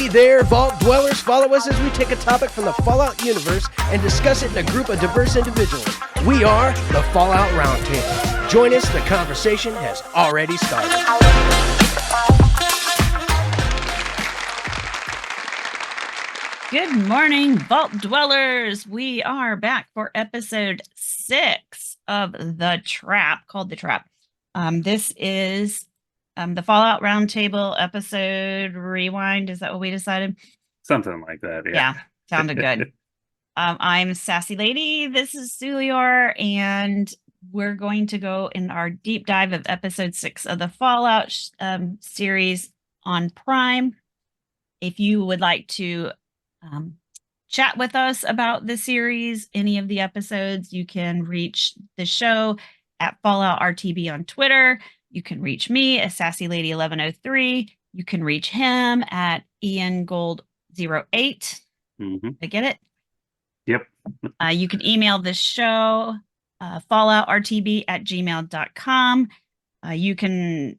there, Vault Dwellers. Follow us as we take a topic from the Fallout universe and discuss it in a group of diverse individuals. We are the Fallout Roundtable. Join us, the conversation has already started. Good morning, Vault Dwellers. We are back for episode 6 of The Trap, called The Trap. This is the Fallout Roundtable episode rewind. Is that what we decided? Something like that, yeah. Yeah, sounded good. I'm Sassylady. This is Sulior, and we're going to go in our deep dive of episode 6 of the Fallout series on Prime. If you would like to chat with us about the series, any of the episodes, you can reach the show at Fallout RTB on Twitter. You can reach me at Sassylady1103. You can reach him at IanGold08. Mm-hmm. I get it? Yep. You can email the show, falloutrtb@gmail.com. You can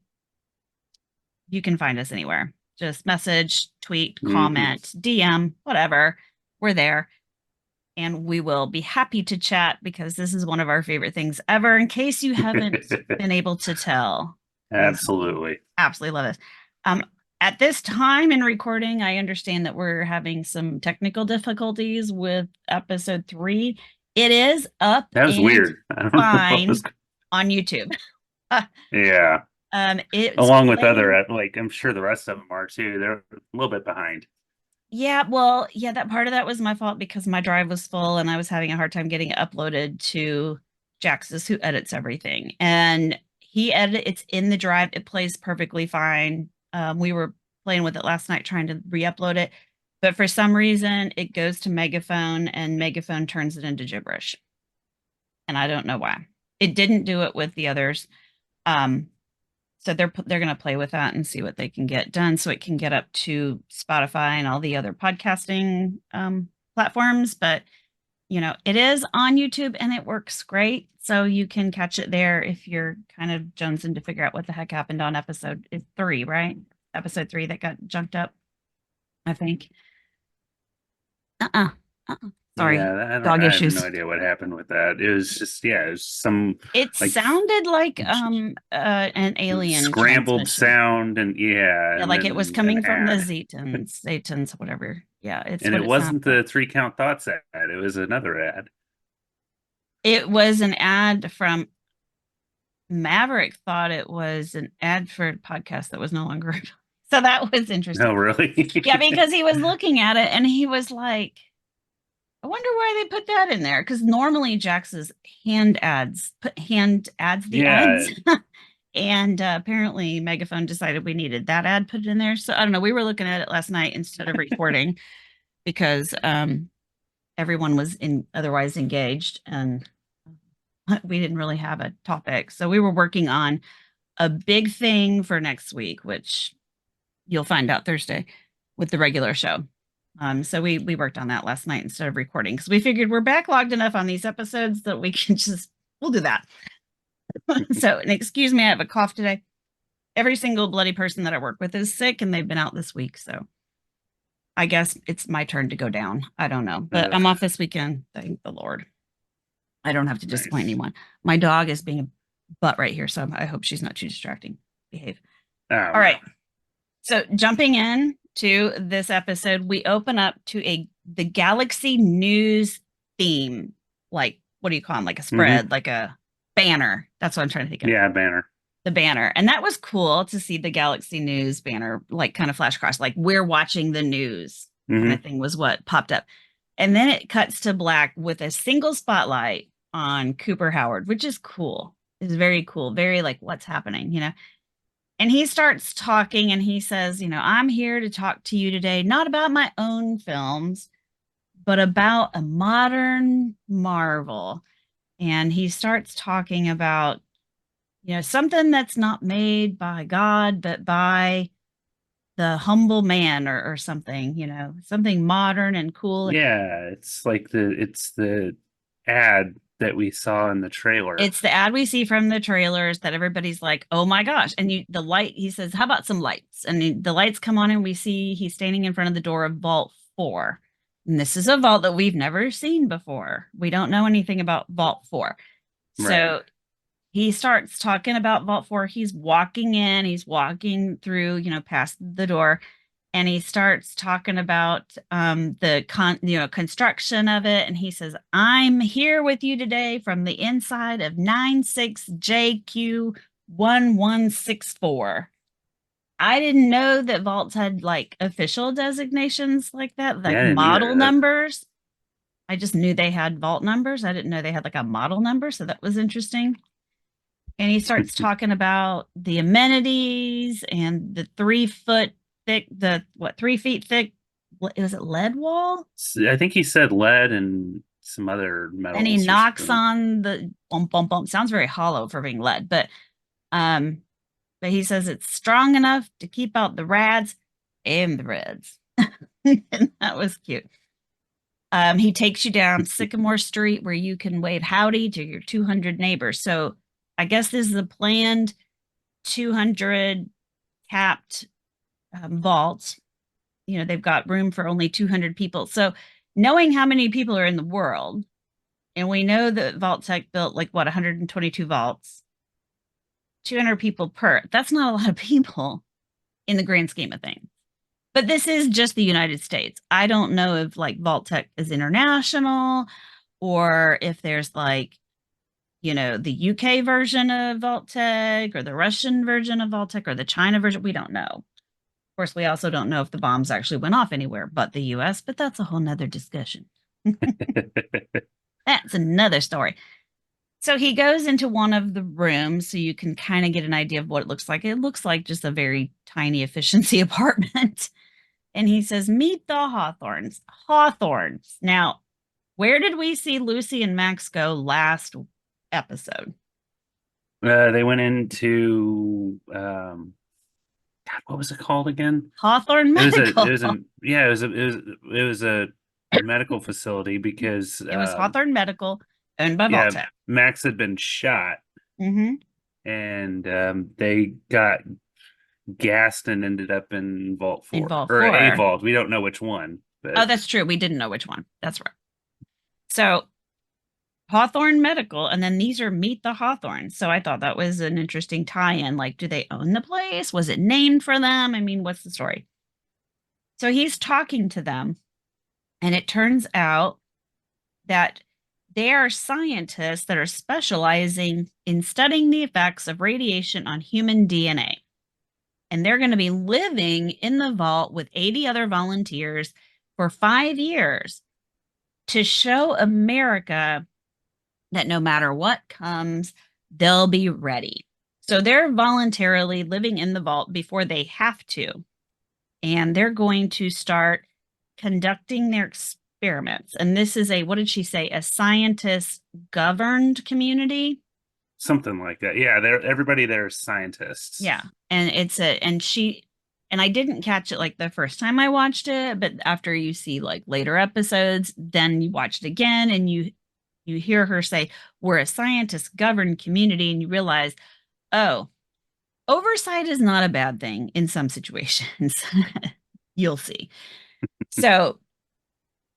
find us anywhere. Just message, tweet, comment, DM, whatever. We're there. And we will be happy to chat because this is one of our favorite things ever, in case you haven't been able to tell. Absolutely. Absolutely love this. At this time in recording, I understand that we're having some technical difficulties with episode 3. It is up. That was weird. I don't know on YouTube. Yeah. Along with other, I'm sure the rest of them are too. They're a little bit behind. Yeah, well, yeah, that part of that was my fault because my drive was full and I was having a hard time getting it uploaded to Jax's, who edits everything. And it's in the drive. It plays perfectly fine. We were playing with it last night trying to re-upload it, but for some reason it goes to Megaphone and Megaphone turns it into gibberish. And I don't know why. It didn't do it with the others. So they're going to play with that and see what they can get done so it can get up to Spotify and all the other podcasting platforms. But, you know, it is on YouTube and it works great. So you can catch it there if you're kind of jonesing to figure out what the heck happened on episode 3, right? Episode 3 that got junked up, I think. Sorry, dog issues. I have no idea what happened with that. It was just, it was some. It sounded like an alien scrambled sound, and like it was coming from the Zetans, whatever. Yeah, it wasn't the 3 Count Thoughts ad. It was another ad. It was an ad from Maverick. Thought it was an ad for a podcast that was no longer. So that was interesting. Oh, really? Yeah, because he was looking at it and he was like, I wonder why they put that in there, because normally Jax's hand adds the ads. And apparently Megaphone decided we needed that ad put in there. So I don't know. We were looking at it last night instead of recording because everyone was otherwise engaged and we didn't really have a topic. So we were working on a big thing for next week, which you'll find out Thursday with the regular show. So we worked on that last night instead of recording because we figured we're backlogged enough on these episodes that we can we'll do that. So, and excuse me, I have a cough today. Every single bloody person that I work with is sick and they've been out this week. So I guess it's my turn to go down. I don't know, but I'm off this weekend. Thank the Lord. I don't have to disappoint anyone. My dog is being a butt right here. So I hope she's not too distracting. Behave. All right. So jumping in to this episode, we open up to the Galaxy News theme. Like, what do you call them? Like a spread, like a banner. That's what I'm trying to think of. Yeah, banner. The banner. And that was cool to see the Galaxy News banner, like kind of flash across, like we're watching the news kind of thing was what popped up. And then it cuts to black with a single spotlight on Cooper Howard, which is cool. It's very cool. Very like, what's happening, you know? And he starts talking and he says, you know, I'm here to talk to you today, not about my own films, but about a modern marvel. And he starts talking about, you know, something that's not made by God, but by the humble man or something, you know, something modern and cool. Yeah, it's like it's the ad that we saw in the trailer. It's the ad we see from the trailers that everybody's like, oh my gosh. And the light, he says, how about some lights? And the lights come on and we see he's standing in front of the door of Vault 4. And this is a vault that we've never seen before. We don't know anything about Vault 4. So Right. he starts talking about Vault 4. He's walking in, he's walking through, past the door, and he starts talking about the construction of it. And he says, I'm here with you today from the inside of 96JQ1164. I didn't know that vaults had like official designations like that, Yeah, like I didn't model either. numbers. I just knew they had vault numbers. I didn't know they had like a model number. So that was interesting. And he starts talking about the amenities and the 3 foot thick, 3 feet thick, was it lead wall? I think he said lead and some other And he metals or knocks something. on the bump, bump, bump. Sounds very hollow for being lead, um, but he says it's strong enough to keep out the rads and the reds. And that was cute. He takes you down Sycamore Street where you can wave howdy to your 200 neighbors. So I guess this is a planned 200 capped vault. They've got room for only 200 people. So knowing how many people are in the world, and we know that Vault Tech built 122 vaults, 200 people per, that's not a lot of people in the grand scheme of things. But this is just the United States. I don't know if Vault Tech is international or if there's the UK version of Vault Tech or the Russian version of Vault Tech or the China version. We don't know. Of course, we also don't know if the bombs actually went off anywhere but the US, but that's a whole nother discussion. That's another story. So he goes into one of the rooms so you can kind of get an idea of what it looks like. It looks like just a very tiny efficiency apartment. And he says, meet the Hawthorns. Hawthorns. Now, where did we see Lucy and Max go last episode? They went into God, what was it called again? Hawthorne Medical. It was a medical facility because it was Hawthorne Medical owned by yeah, Vault-Tec. Max had been shot Mm-hmm. and they got gassed and ended up in Vault 4 In Vault or 4. a vault. We don't know which one. But Oh, that's true. We didn't know which one. That's right. So Hawthorne Medical, and then these are Meet the Hawthorns. So I thought that was an interesting tie-in. Do they own the place? Was it named for them? I mean, what's the story? So he's talking to them, and it turns out that they are scientists that are specializing in studying the effects of radiation on human DNA. And they're going to be living in the vault with 80 other volunteers for 5 years to show America that no matter what comes, they'll be ready. So they're voluntarily living in the vault before they have to. And they're going to start conducting their experiments. And this is what did she say? A scientist governed community? Something like that. Yeah, everybody there is scientists. Yeah. And and I didn't catch it the first time I watched it, but after you see later episodes, then you watch it again and you hear her say, we're a scientist governed community, and you realize, oh, oversight is not a bad thing in some situations. You'll see. So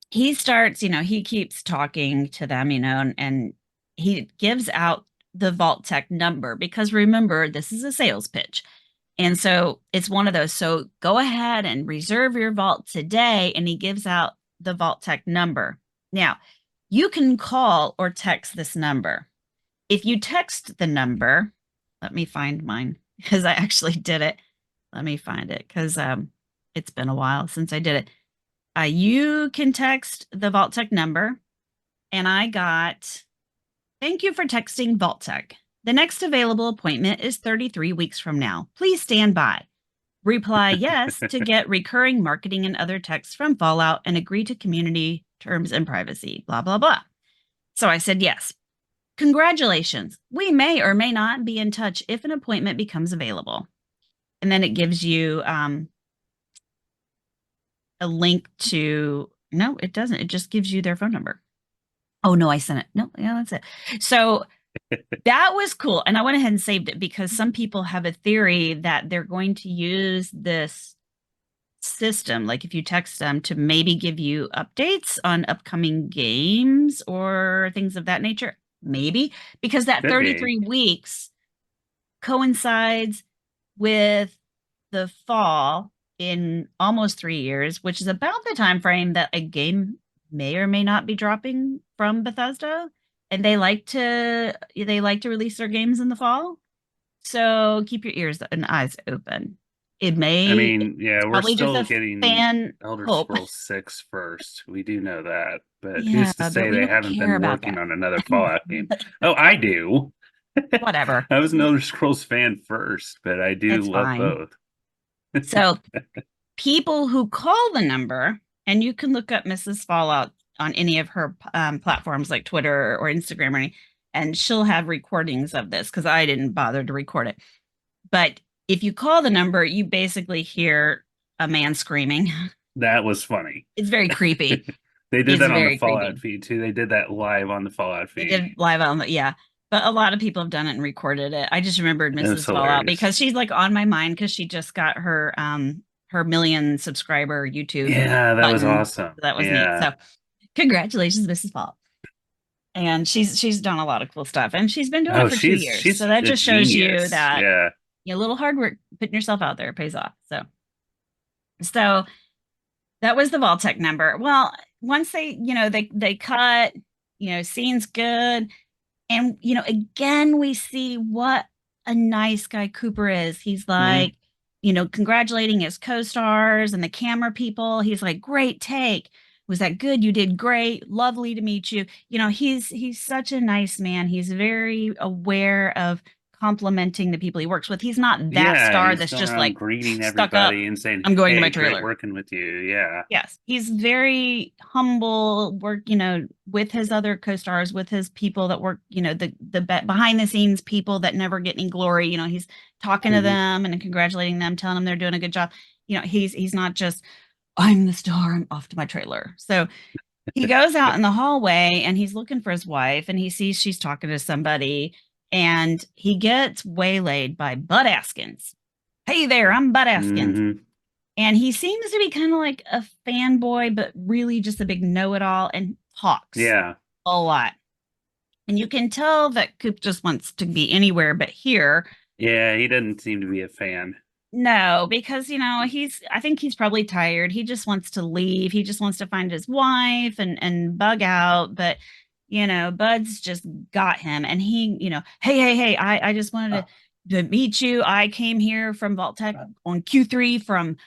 he starts, he keeps talking to them, and he gives out the Vault Tech number because remember, this is a sales pitch. And so it's one of those. So go ahead and reserve your vault today. And he gives out the Vault Tech number. Now, you can call or text this number. If you text the number, let me find mine because I actually did it. Let me find it because it's been a while since I did it. You can text the Vault Tech number, and I got, thank you for texting Vault Tech. The next available appointment is 33 weeks from now. Please stand by. Reply yes to get recurring marketing and other texts from Fallout and agree to community terms and privacy, blah, blah, blah. So I said yes. Congratulations. We may or may not be in touch if an appointment becomes available. And then it gives you a link to, no, it doesn't. It just gives you their phone number. Oh no, I sent it. No, yeah, that's it. So that was cool. And I went ahead and saved it because some people have a theory that they're going to use this system, like if you text them, to maybe give you updates on upcoming games or things of that nature. Maybe because that Could be. 33 weeks coincides with the fall in almost 3 years, which is about the time frame that a game may or may not be dropping from Bethesda. And they like to release their games in the fall. So keep your ears and eyes open. It I may mean, yeah, it's we're probably just still a getting fan Elder hope. Scrolls 6 first. We do know that. But Yeah, who's to but say we they don't haven't care been about working that. on another Fallout game? Oh, I do. Whatever. I was an Elder Scrolls fan first, but I do It's love fine. both. So people who call the number, and you can look up Mrs. Fallout on any of her platforms like Twitter or Instagram or anything, and she'll have recordings of this because I didn't bother to record it. But if you call the number, you basically hear a man screaming. That was funny. It's very creepy. They did It's that on the very Fallout creepy. feed too. They did that live on the Fallout They feed. did live on the, yeah. But a lot of people have done it and recorded it. I just remembered It was Mrs. Fallout hilarious. because she's like on my mind because she just got her million subscriber YouTube Yeah, that was button. awesome. So that was neat. Yeah. So congratulations, Mrs. Fallout. And she's done a lot of cool stuff. And she's been doing it Oh, for 2 years. So she's that a just shows you genius. that Yeah. a little hard work putting yourself out there pays off. So that was the Vaultec number. Well, once they cut, scene's good. And, again, we see what a nice guy Cooper is. He's Mhm. like, congratulating his co-stars and the camera people. He's like, great take. Was that good? You did great. Lovely to meet you. He's such a nice man. He's very aware of complimenting the people he works with. He's not that Yeah, star he's that's going just around like greeting stuck up. everybody and saying, I'm going to my "Hey, great trailer. working with you." Yeah. Yes, he's very humble, with his other co-stars, with his people that work, behind the scenes people that never get any glory. He's talking to Mhm. them and congratulating them, telling them they're doing a good job. He's not just, I'm the star, I'm off to my trailer. So he goes out in the hallway and he's looking for his wife and he sees she's talking to somebody and he gets waylaid by Bud Askins. Hey there, I'm Bud Askins. Mhm. And he seems to be kind of like a fanboy, but really just a big know-it-all and talks Yeah. a lot. And you can tell that Coop just wants to be anywhere but here. Yeah, he doesn't seem to be a fan. No, because I think he's probably tired. He just wants to leave. He just wants to find his wife and bug out. But Bud's just got him. And he, hey, I just wanted to meet you. I came here from Vault Tech on Q3 from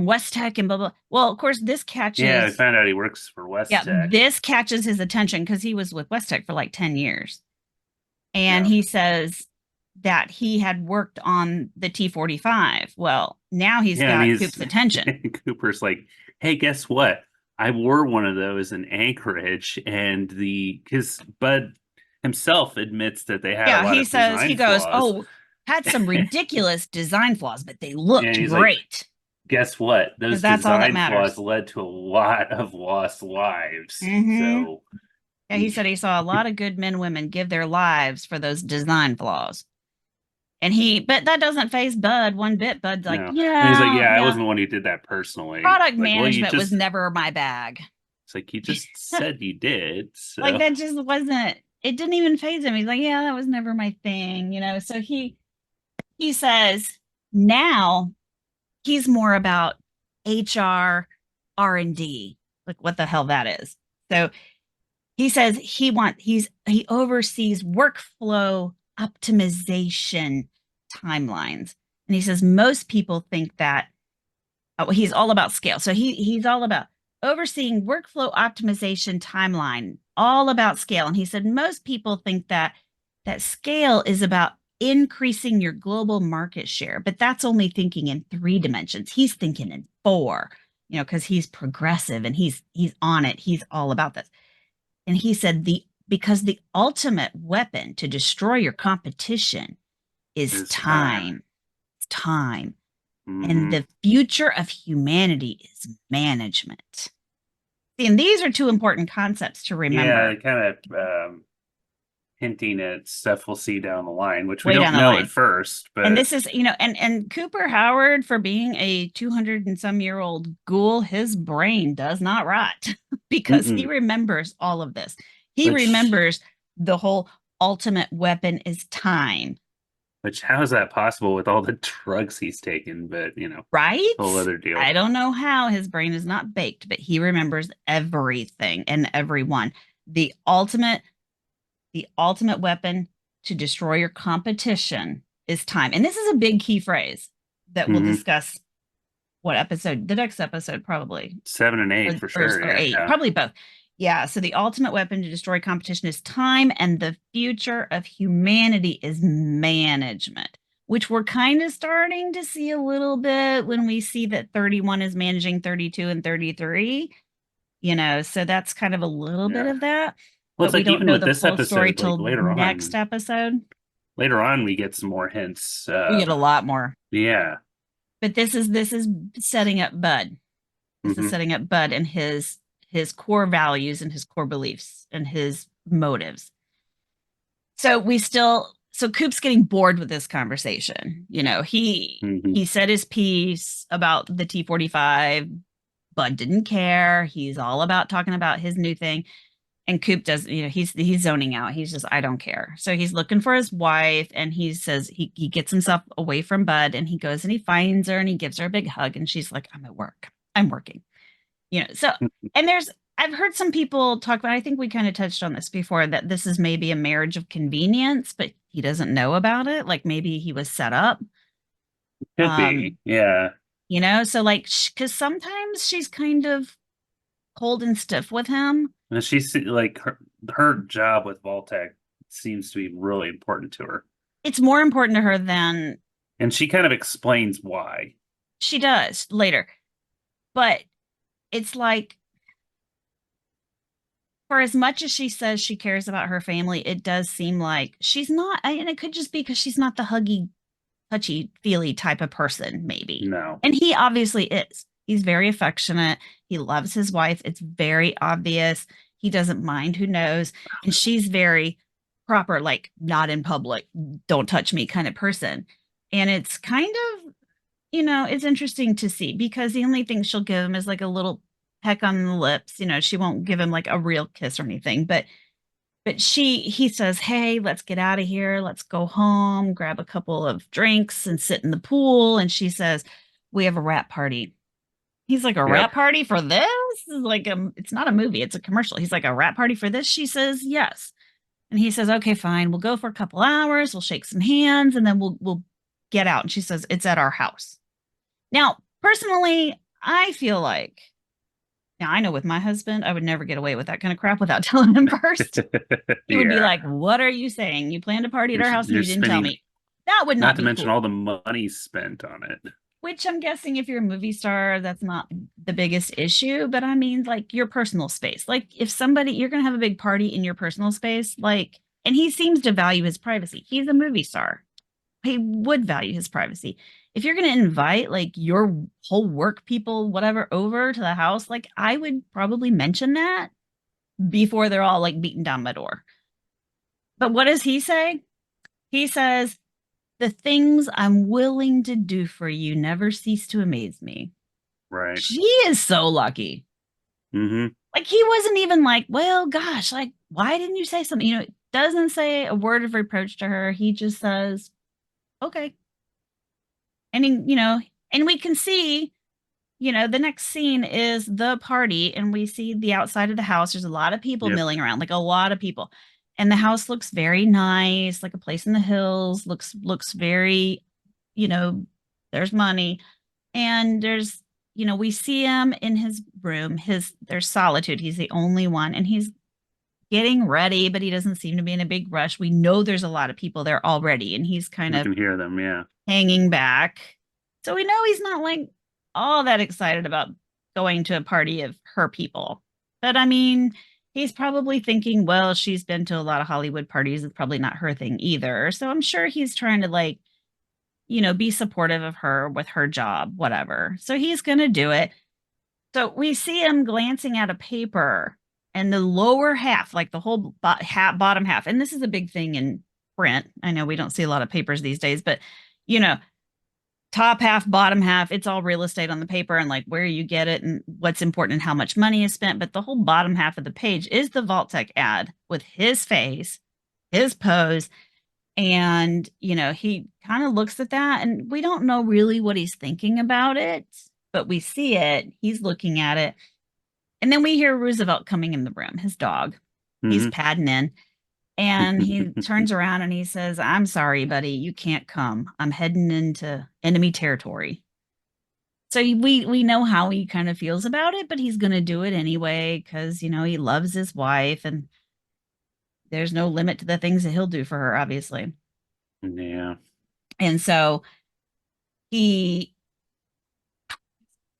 West Tech and blah blah. Well, of course, this Yeah, I catches found out he works for West yeah, Tech. this catches his attention because he was with West Tech for like 10 years. And Yeah. he says that he had worked on the T-45. Well, now he's Yeah, and got he's Coop's attention. Cooper's like, "Hey, guess what? I wore one of those in Anchorage, and because Bud himself admits that they had a Yeah, lot he of says, he design goes, flaws. oh, had some ridiculous design flaws, but they And looked he's like, great. guess what? Because Those that's all that design flaws matters. led to a lot of lost lives. Hmm. So, Yeah, he said he saw a lot of good men and women give their lives for those design flaws. But that doesn't phase Bud one bit. Bud's like, no. And he's like, yeah, yeah, I yeah. wasn't the one who did that personally. Product Like, well, management was never my bag. it's like, you just said you did. Like So, that just wasn't, it didn't even phase him. He's like, yeah, that was never my thing. So he says now he's more about HR, R&D, like what the hell that is. So he says he oversees workflow optimization timelines. And he says most people think that he's all about scale. So he's all about overseeing workflow optimization timeline, all about scale. And he said most people think that scale is about increasing your global market share, but that's only thinking in 3 dimensions. He's thinking in 4, because he's progressive and he's on it. He's all about this. And he said because the ultimate weapon to destroy your competition is it's time. time. It's time. And Hmm. the future of humanity is management. See, and these are two important concepts to remember. Yeah, kind of hinting at stuff we'll see down the line, which we Way don't down the know line. at first. But And this is, and Cooper Howard, for being a 200 and some year old ghoul, his brain does not rot because he remembers all of this. He remembers the whole ultimate weapon is time. Which, how is that possible with all the drugs he's taken? But, right? whole other deal. I don't know how his brain is not baked, but he remembers everything and everyone. The ultimate weapon to destroy your competition is time. And this is a big key phrase that we'll discuss what episode, the next episode, probably 7 and 8 for sure. Or 8, probably both. Yeah. So the ultimate weapon to destroy competition is time, and the future of humanity is management, which we're kind of starting to see a little bit when we see that 31 is managing 32 and 33. So that's kind of a little bit of that. Well, but we don't know the full episode, story till later next episode. Later on, we get some more hints. We get a lot more. Yeah. But this is setting up Bud. This is setting up Bud and his core values and his core beliefs and his motives. So Coop's getting bored with this conversation. He said his piece about the T-45. Bud didn't care. He's all about talking about his new thing. And Coop does, he's zoning out. He's just, I don't care. So he's looking for his wife, and he says he gets himself away from Bud, and he goes and he finds her and he gives her a big hug, and she's like, I'm at work. I'm working. So, and I've heard some people talk about, I think we kind of touched on this before, that this is maybe a marriage of convenience, but he doesn't know about it. Like maybe he was set up. Could be. Yeah. So like, because sometimes she's kind of cold and stiff with him. And she's like, her job with Vault-Tec seems to be really important to her. It's more important to her than... And she kind of explains why. She does later. But it's like, for as much as she says she cares about her family, it does seem like she's not, and it could just be because she's not the huggy, touchy-feely type of person, maybe. No. And he obviously is. He's very affectionate. He loves his wife. It's very obvious. He doesn't mind who knows. And she's very proper, like not in public, don't touch me kind of person. And it's kind of, it's interesting to see, because the only thing she'll give him is like a little peck on the lips. She won't give him like a real kiss or anything. But he says, hey, let's get out of here. Let's go home, grab a couple of drinks and sit in the pool. And she says, we have a wrap party. He's like, a wrap party for this? Like, it's not a movie, it's a commercial. He's like, a wrap party for this? She says, yes. And he says, okay, fine. We'll go for a couple hours. We'll shake some hands, and then we'll get out. And she says, it's at our house. Now, personally, I feel like, now I know with my husband, I would never get away with that kind of crap without telling him first. He would be like, what are you saying? You planned a party at our house and you didn't tell me. That would not be to mention cool. all the money spent on it. Which I'm guessing if you're a movie star, that's not the biggest issue. But I mean, like, your personal space. Like, if you're going to have a big party in your personal space, like, and he seems to value his privacy. He's a movie star. He would value his privacy. If you're going to invite like your whole work people, whatever, over to the house, like, I would probably mention that before they're all like beating down my door. But what does he say? He says, the things I'm willing to do for you never cease to amaze me. Right. She is so lucky. Mm-hmm. Like, he wasn't even like, well, gosh, like, why didn't you say something? Doesn't say a word of reproach to her. He just says, okay. And, and we can see, the next scene is the party, and we see the outside of the house. There's a lot of people milling around, like a lot of people. And the house looks very nice, like a place in the hills, looks very, there's money. And there's, we see him in his room, there's solitude. He's the only one, and he's getting ready, but he doesn't seem to be in a big rush. We know there's a lot of people there already, and he's kind of can hear them, hanging back. So we know he's not like all that excited about going to a party of her people. But I mean, he's probably thinking, well, she's been to a lot of Hollywood parties. It's probably not her thing either. So I'm sure he's trying to, like, be supportive of her with her job, whatever. So he's going to do it. So we see him glancing at a paper, and the lower half, like the whole bottom half, and this is a big thing in print. I know we don't see a lot of papers these days, but you know, top half, bottom half, it's all real estate on the paper and like where you get it and what's important and how much money is spent. But the whole bottom half of the page is the Vault-Tec ad with his face, his pose. And, he kind of looks at that and we don't know really what he's thinking about it, but we see it. He's looking at it. And then we hear Roosevelt coming in the room, his dog. He's padding in. And he turns around and he says, "I'm sorry, buddy, you can't come. I'm heading into enemy territory." So we know how he kind of feels about it, but he's going to do it anyway because, he loves his wife and there's no limit to the things that he'll do for her, obviously. Yeah. And so he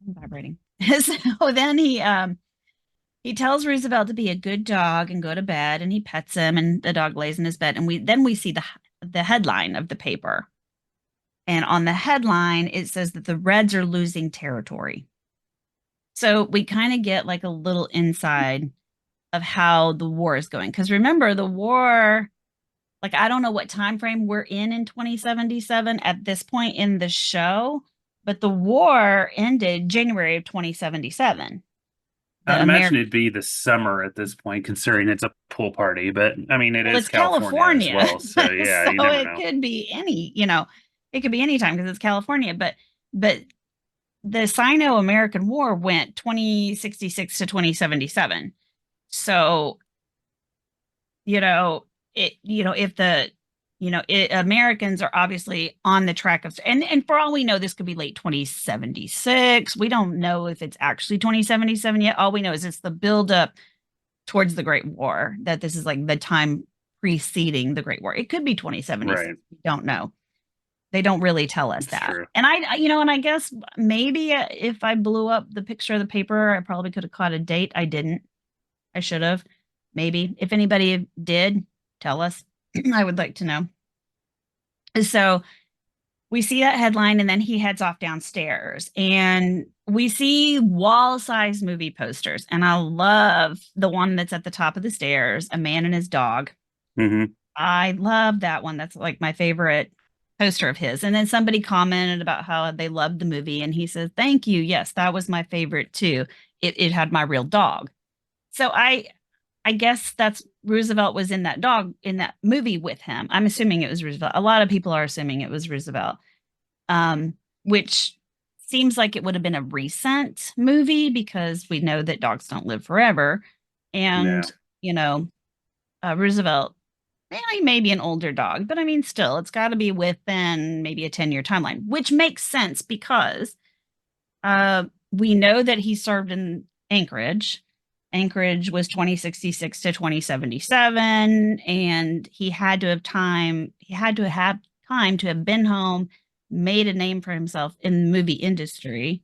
vibrating. So then he tells Roosevelt to be a good dog and go to bed, and he pets him, and the dog lays in his bed. And we see the headline of the paper. And on the headline, it says that the Reds are losing territory. So we kind of get like a little inside of how the war is going. Because remember, the war, like I don't know what time frame we're in 2077 at this point in the show, but the war ended January of 2077. I'd imagine it'd be the summer at this point, considering it's a pool party. But I mean, it's California as well. So yeah, so you never it know. could be it could be any time because it's California. But the Sino-American War went 2066 to 2077. So if the Americans are obviously on the track of, and for all we know, this could be late 2076. We don't know if it's actually 2077 yet. All we know is it's the buildup towards the Great War, that this is like the time preceding the Great War. It could be 2076. Right. We don't know. They don't really tell us that. True. And I guess maybe if I blew up the picture of the paper, I probably could have caught a date. I didn't. I should have. Maybe. If anybody did, tell us. I would like to know. So we see that headline, and then he heads off downstairs, and we see wall-sized movie posters. And I love the one that's at the top of the stairs, a man and his dog. Mm-hmm. I love that one. That's like my favorite poster of his. And then somebody commented about how they loved the movie, and he says, "Thank you. Yes, that was my favorite too. It had my real dog." So I guess that's Roosevelt was in that movie with him. I'm assuming it was Roosevelt. A lot of people are assuming it was Roosevelt, which seems like it would have been a recent movie because we know that dogs don't live forever. And, Roosevelt, he may be an older dog, but I mean, still, it's got to be within maybe a 10-year timeline, which makes sense because we know that he served in Anchorage. Anchorage was 2066 to 2077, and he had to have time to have been home, made a name for himself in the movie industry.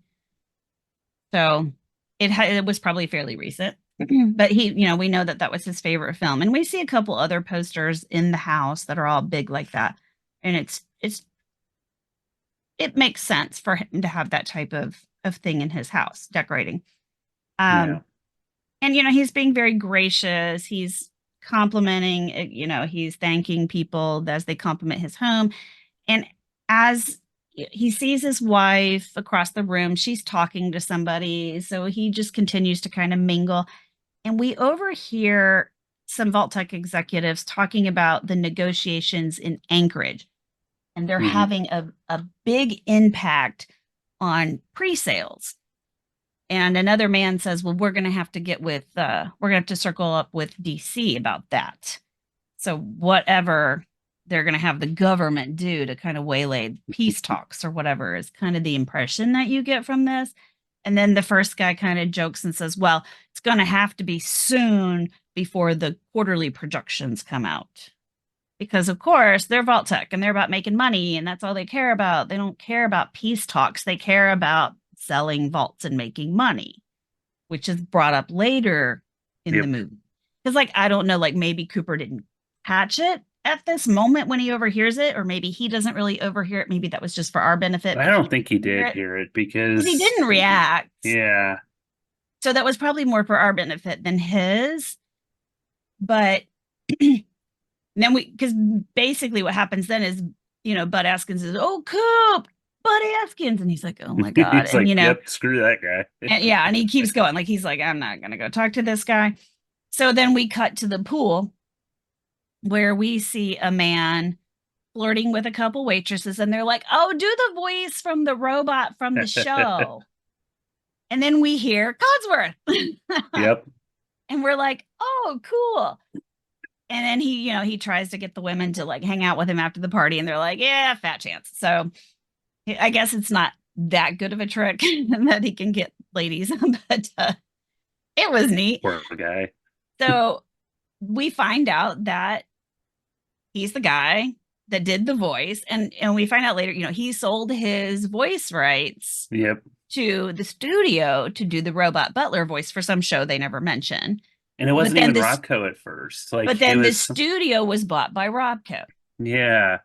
So it was probably fairly recent. But we know that was his favorite film, and we see a couple other posters in the house that are all big like that, and it makes sense for him to have that type of thing in his house decorating. And, he's being very gracious. He's complimenting, he's thanking people as they compliment his home. And as he sees his wife across the room, she's talking to somebody. So he just continues to kind of mingle. And we overhear some Vault-Tec executives talking about the negotiations in Anchorage. And they're having a big impact on pre-sales. And another man says, "Well, we're going to have to circle up with DC about that." So whatever they're going to have the government do to kind of waylay peace talks or whatever is kind of the impression that you get from this. And then the first guy kind of jokes and says, "Well, it's going to have to be soon before the quarterly projections come out." Because, of course, they're Vault-Tec and they're about making money, and that's all they care about. They don't care about peace talks. They care about selling vaults and making money, which is brought up later in the movie. Because, I don't know, maybe Cooper didn't catch it at this moment when he overhears it, or maybe he doesn't really overhear it. Maybe that was just for our benefit. I don't think he did hear it because he didn't react. Yeah. So that was probably more for our benefit than his. But then because basically what happens then is, Bud Askins is, oh, Coop, Bud Askins. And he's like, oh my God. He's And, like, yep, screw that guy. and he keeps going. Like, he's like, I'm not going to go talk to this guy. So then we cut to the pool where we see a man flirting with a couple waitresses, and they're like, oh, do the voice from the robot from the show. And then we hear Codsworth. Yep. And we're like, oh, cool. And then he tries to get the women to like hang out with him after the party, and they're like, yeah, fat chance. So I guess it's not that good of a trick that he can get ladies, but it was neat. Poor guy. So we find out that he's the guy that did the voice, and we find out later, he sold his voice rights Yep. to the studio to do the robot butler voice for some show they never mention. And it wasn't even Robco at first. Like, but then the studio was bought by Robco. Yeah.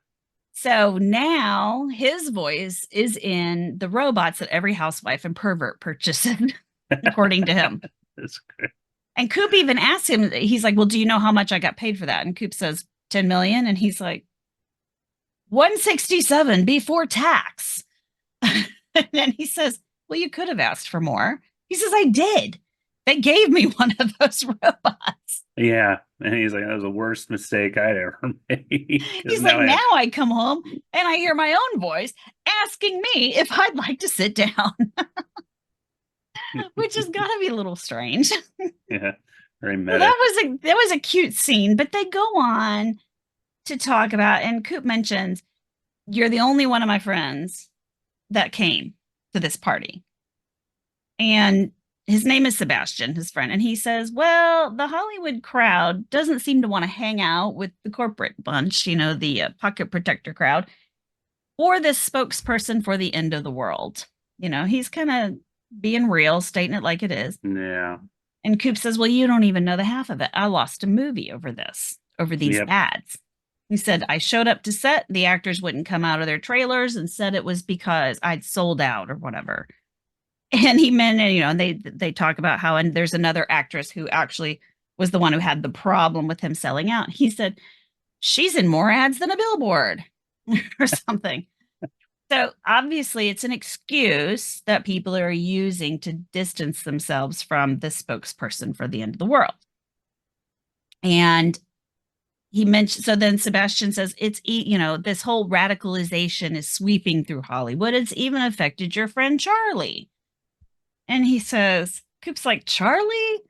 So now his voice is in the robots that every housewife and pervert purchases, according to him. That's great. And Coop even asked him, he's like, well, do you know how much I got paid for that? And Coop says 10 million. And he's like, 167 before tax. And then he says, well, you could have asked for more. He says, I did. They gave me one of those robots. Yeah. And he's like, that was the worst mistake I'd ever made. He's like, now I come home and I hear my own voice asking me if I'd like to sit down. Which has got to be a little strange. Yeah. Very meta. Well, that was a cute scene, but they go on to talk about, and Coop mentions, you're the only one of my friends that came to this party. And his name is Sebastian, his friend. And he says, well, the Hollywood crowd doesn't seem to want to hang out with the corporate bunch, the pocket protector crowd, or this spokesperson for the end of the world. He's kind of being real, stating it like it is. Yeah. And Coop says, well, you don't even know the half of it. I lost a movie over these ads. He said, I showed up to set. The actors wouldn't come out of their trailers and said it was because I'd sold out or whatever. And he meant, and they talk about how, and there's another actress who actually was the one who had the problem with him selling out. He said, she's in more ads than a billboard or something. So obviously it's an excuse that people are using to distance themselves from the spokesperson for the end of the world. And he mentioned, so then Sebastian says, it's, this whole radicalization is sweeping through Hollywood. It's even affected your friend Charlie. And he says, Coop's like, Charlie?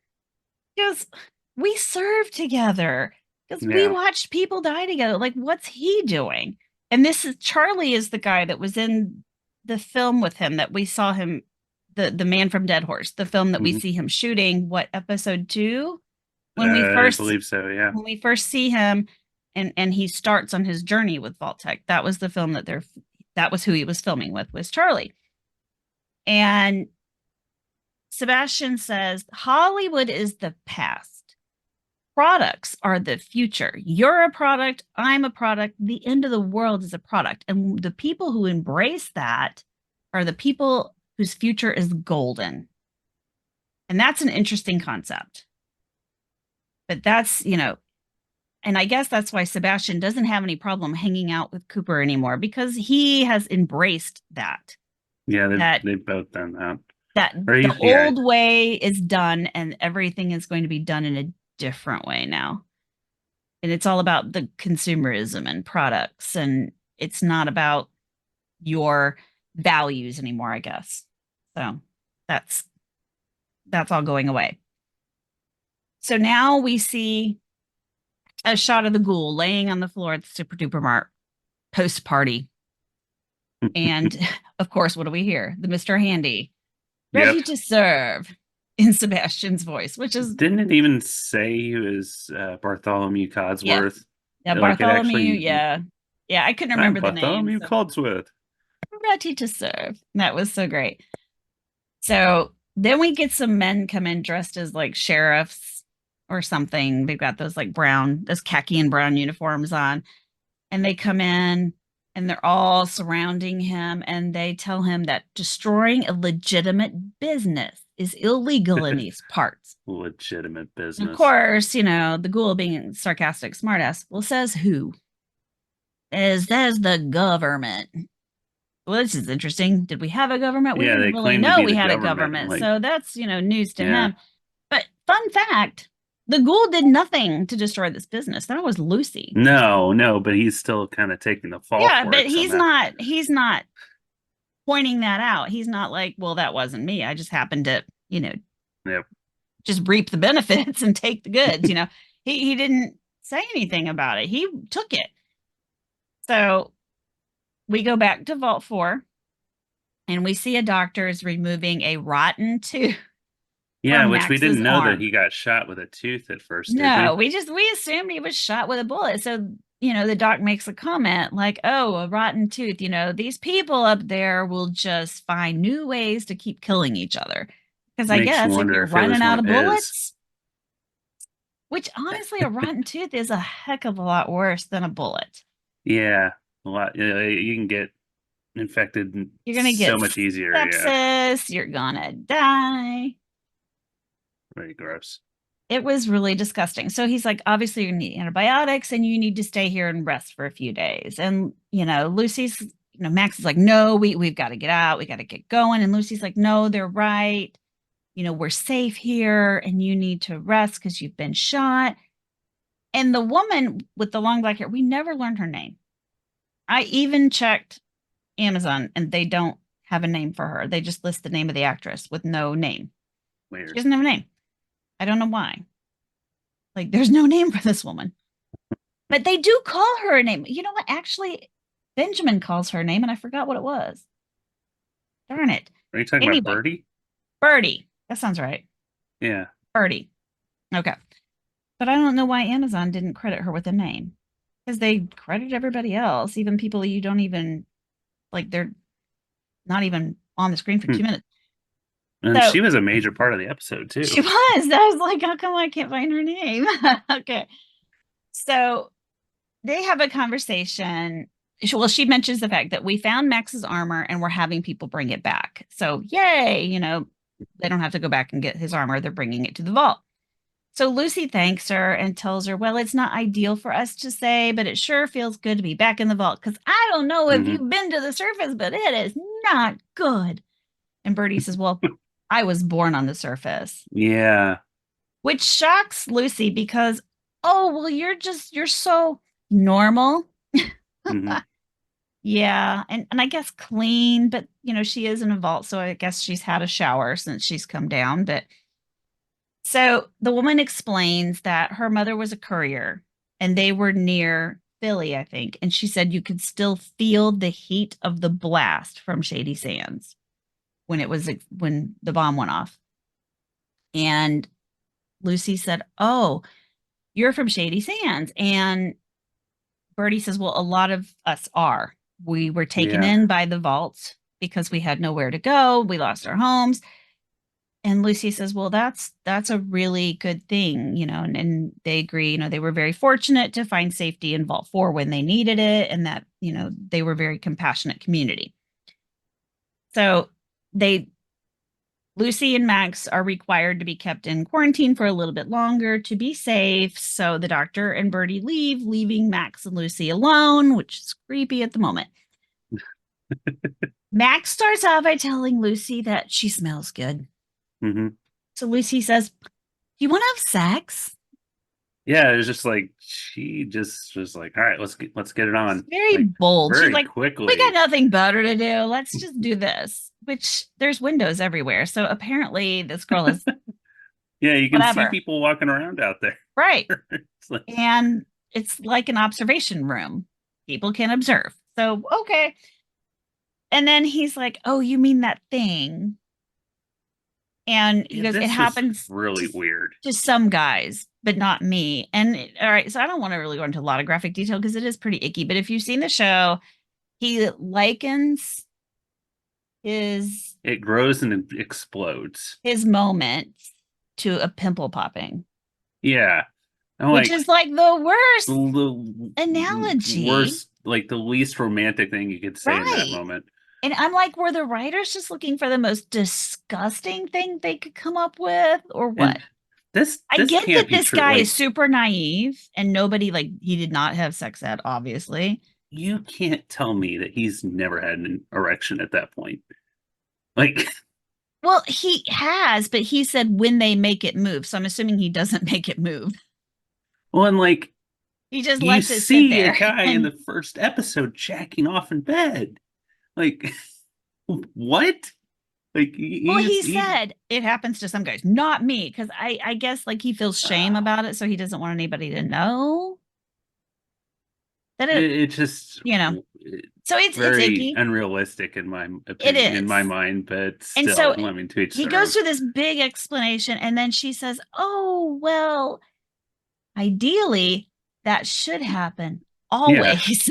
He goes, we served together because we watched people die together. Like, what's he doing? And Charlie is the guy that was in the film with him that we saw him, the Man from Dead Horse, the film that we see him shooting, episode 2? When we first, I believe so, yeah. When we first see him and he starts on his journey with Vault-Tec, that was the film that was who he was filming with, was Charlie. And Sebastian says, Hollywood is the past. Products are the future. You're a product. I'm a product. The end of the world is a product. And the people who embrace that are the people whose future is golden. And that's an interesting concept. But that's, and I guess that's why Sebastian doesn't have any problem hanging out with Cooper anymore, because he has embraced that. Yeah, they've both done that. That the old way is done and everything is going to be done in a different way now. And it's all about the consumerism and products, and it's not about your values anymore, I guess. So that's all going away. So now we see a shot of the ghoul laying on the floor at the Super Duper Mart post-party. And of course, what do we hear? The Mr. Handy, ready to serve, in Sebastian's voice, which is... Didn't it even say he was Bartholomew Codsworth? Yeah, Bartholomew, yeah, I couldn't remember the name. Bartholomew Codsworth. Ready to serve. That was so great. So then we get some men come in dressed as like sheriffs or something. They've got those like those khaki and brown uniforms on. And they come in and they're all surrounding him. And they tell him that destroying a legitimate business is illegal in these parts. Legitimate And business. of course, the ghoul being sarcastic smartass, well, says who? Says the government. Well, this is interesting. Did we have a government? We Yeah, they didn't really claim to know be we the had a government, government. like- So that's, news to Yeah. him. But fun fact, the ghoul did nothing to destroy this business. That was Lucy. No, but he's still kind of taking the fall Yeah, for but it he's somehow. not pointing that out. He's not like, well, that wasn't me. I just happened to, Yep. just reap the benefits and take the goods. He didn't say anything about it. He took it. So we go back to Vault 4 and we see a doctor is removing a rotten tooth. Yeah, from which we Max's didn't know that arm. he got shot with a tooth at first, No, did we assumed he was shot with a bullet. So, the doc makes a comment like, oh, a rotten tooth, these people up there will just find new ways to keep killing each other. Because I Makes you guess if wonder you're if it was running one out of of his. bullets, which honestly, a rotten tooth is a heck of a lot worse than a bullet. Yeah, a lot. Yeah, you can get infected You're gonna get so much easier. Yeah, sepsis. You're gonna die. very gross. It was really disgusting. So he's like, obviously, you need antibiotics and you need to stay here and rest for a few days. And, Lucy's, Max is like, no, we've got to get out. We got to get going. And Lucy's like, no, they're right. We're safe here and you need to rest because you've been shot. And the woman with the long black hair, we never learned her name. I even checked Amazon and they don't have a name for her. They just list the name of the actress with no name. Weird. She doesn't have a name. I don't know why. Like, there's no name for this woman. But they do call her a name. You know what? Actually, Benjamin calls her a name, and I forgot what it was. Darn it. Are you talking Anyway. about Birdie? Birdie. That sounds right. Yeah. Birdie. Okay. But I don't know why Amazon didn't credit her with a name. Because they credit everybody else, even people you don't even, like, they're not even on the screen for 2 minutes. And So- she was a major part of the episode, too. She was. I was like, how come I can't find her name? Okay. So they have a conversation. Well, she mentions the fact that we found Max's armor and we're having people bring it back. So yay, they don't have to go back and get his armor. They're bringing it to the vault. So Lucy thanks her and tells her, well, it's not ideal for us to say, but it sure feels good to be back in the vault. Because I don't know if you've been to the surface, but it is not good. And Birdie says, well, I was born on the surface. Yeah. Which shocks Lucy because, oh, well, you're so normal. Mhm. Yeah. And I guess clean, but she is in a vault. So I guess she's had a shower since she's come down. But so the woman explains that her mother was a courier and they were near Philly, I think. And she said you could still feel the heat of the blast from Shady Sands when the bomb went off. And Lucy said, oh, you're from Shady Sands. And Birdie says, well, a lot of us are. We were taken in by the vault because we had nowhere to go. We lost our homes. And Lucy says, well, that's a really good thing, and they agree, they were very fortunate to find safety in Vault 4 when they needed it. And that, they were a very compassionate community. So Lucy and Max are required to be kept in quarantine for a little bit longer to be safe. So the doctor and Birdie leaving Max and Lucy alone, which is creepy at the moment. Max starts out by telling Lucy that she smells good. Mm-hmm. So Lucy says, do you want to have sex? Yeah, it was just like she just was like, all right, let's get it on. Very bold. Very She's like, quickly. we got nothing better to do. Let's just do this. Which there's windows everywhere. So apparently this girl is Yeah, you can whatever. see people walking around out there. Right. It's like, And it's like an observation room. People can observe. So, okay. And then he's like, oh, you mean that thing? And he goes, this it is happens really weird. to some guys, but not me. And all right, so I don't want to really go into a lot of graphic detail because it is pretty icky. But if you've seen the show, he likens It grows and it explodes. his moment to a pimple popping. Yeah. Which is like the worst the analogy. Worst, like the least romantic thing you could say in that Right. moment. And I'm like, were the writers just looking for the most disgusting thing they could come up with, or what? And this I this get can't that be this true. guy is Like, super naive and nobody, like, he did not have sex ed, obviously. you can't tell me that he's never had an erection at that point. Like, Well, he has, but he said when they make it move. So I'm assuming he doesn't make it move. well, and like He just you lets it sit see a there. guy in And the first episode jacking off in bed. Like, what? Like well, he's he he said it happens to some guys, not me, because I guess like he feels shame about it, so he doesn't want anybody to know that it just you know. So it's very icky. unrealistic in my It opinion, in my is. mind, but And so still, I mean, to each he their goes own. through this big explanation, and then she says, "Oh, well, ideally, that should happen Yeah, always."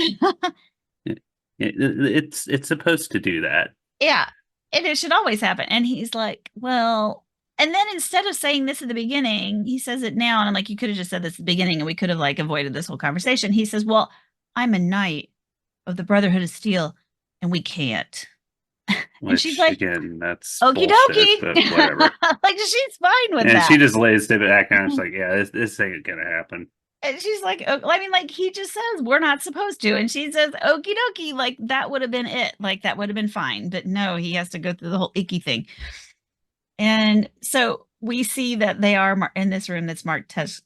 it's supposed to do that. Yeah. And it should always happen. And he's like, well, and then instead of saying this at the beginning, he says it now. And I'm like, you could have just said this at the beginning and we could have like avoided this whole conversation. He says, well, I'm a knight of the Brotherhood of Steel and we can't. And she's Which like, again, that's okie bullshit, dokie. but whatever. Like she's fine with And she that. just lays it back and it's like, yeah, this ain't gonna happen. And she's like, I mean, like he just says we're not supposed to. And she says, okie dokie, like that would have been it. Like that would have been fine. But no, he has to go through the whole icky thing. And so we see that they are in this room that's marked test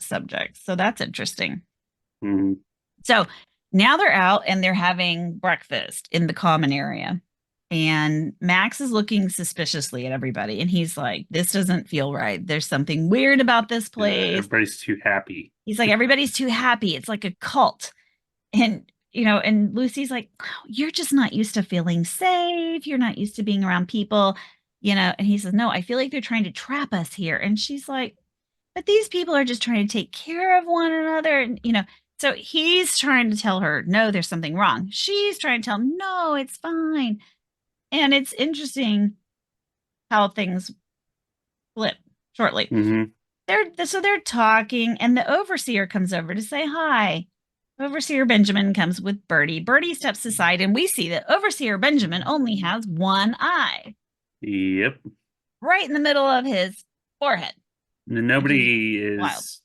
subjects. So that's interesting. Mhm. So now they're out and they're having breakfast in the common area. And Max is looking suspiciously at everybody. And he's like, this doesn't feel right. There's something weird about this place. Everybody's too happy. He's like, everybody's too happy. It's like a cult. And, and Lucy's like, oh, you're just not used to feeling safe. You're not used to being around people, and he says, no, I feel like they're trying to trap us here. And she's like, but these people are just trying to take care of one another. And, so he's trying to tell her, no, there's something wrong. She's trying to tell him, no, it's fine. And it's interesting how things flip shortly. Mm-hmm. They're talking, and the overseer comes over to say hi. Overseer Benjamin comes with Bertie. Bertie steps aside, and we see that Overseer Benjamin only has one eye. Yep. Right in the middle of his forehead. Nobody is,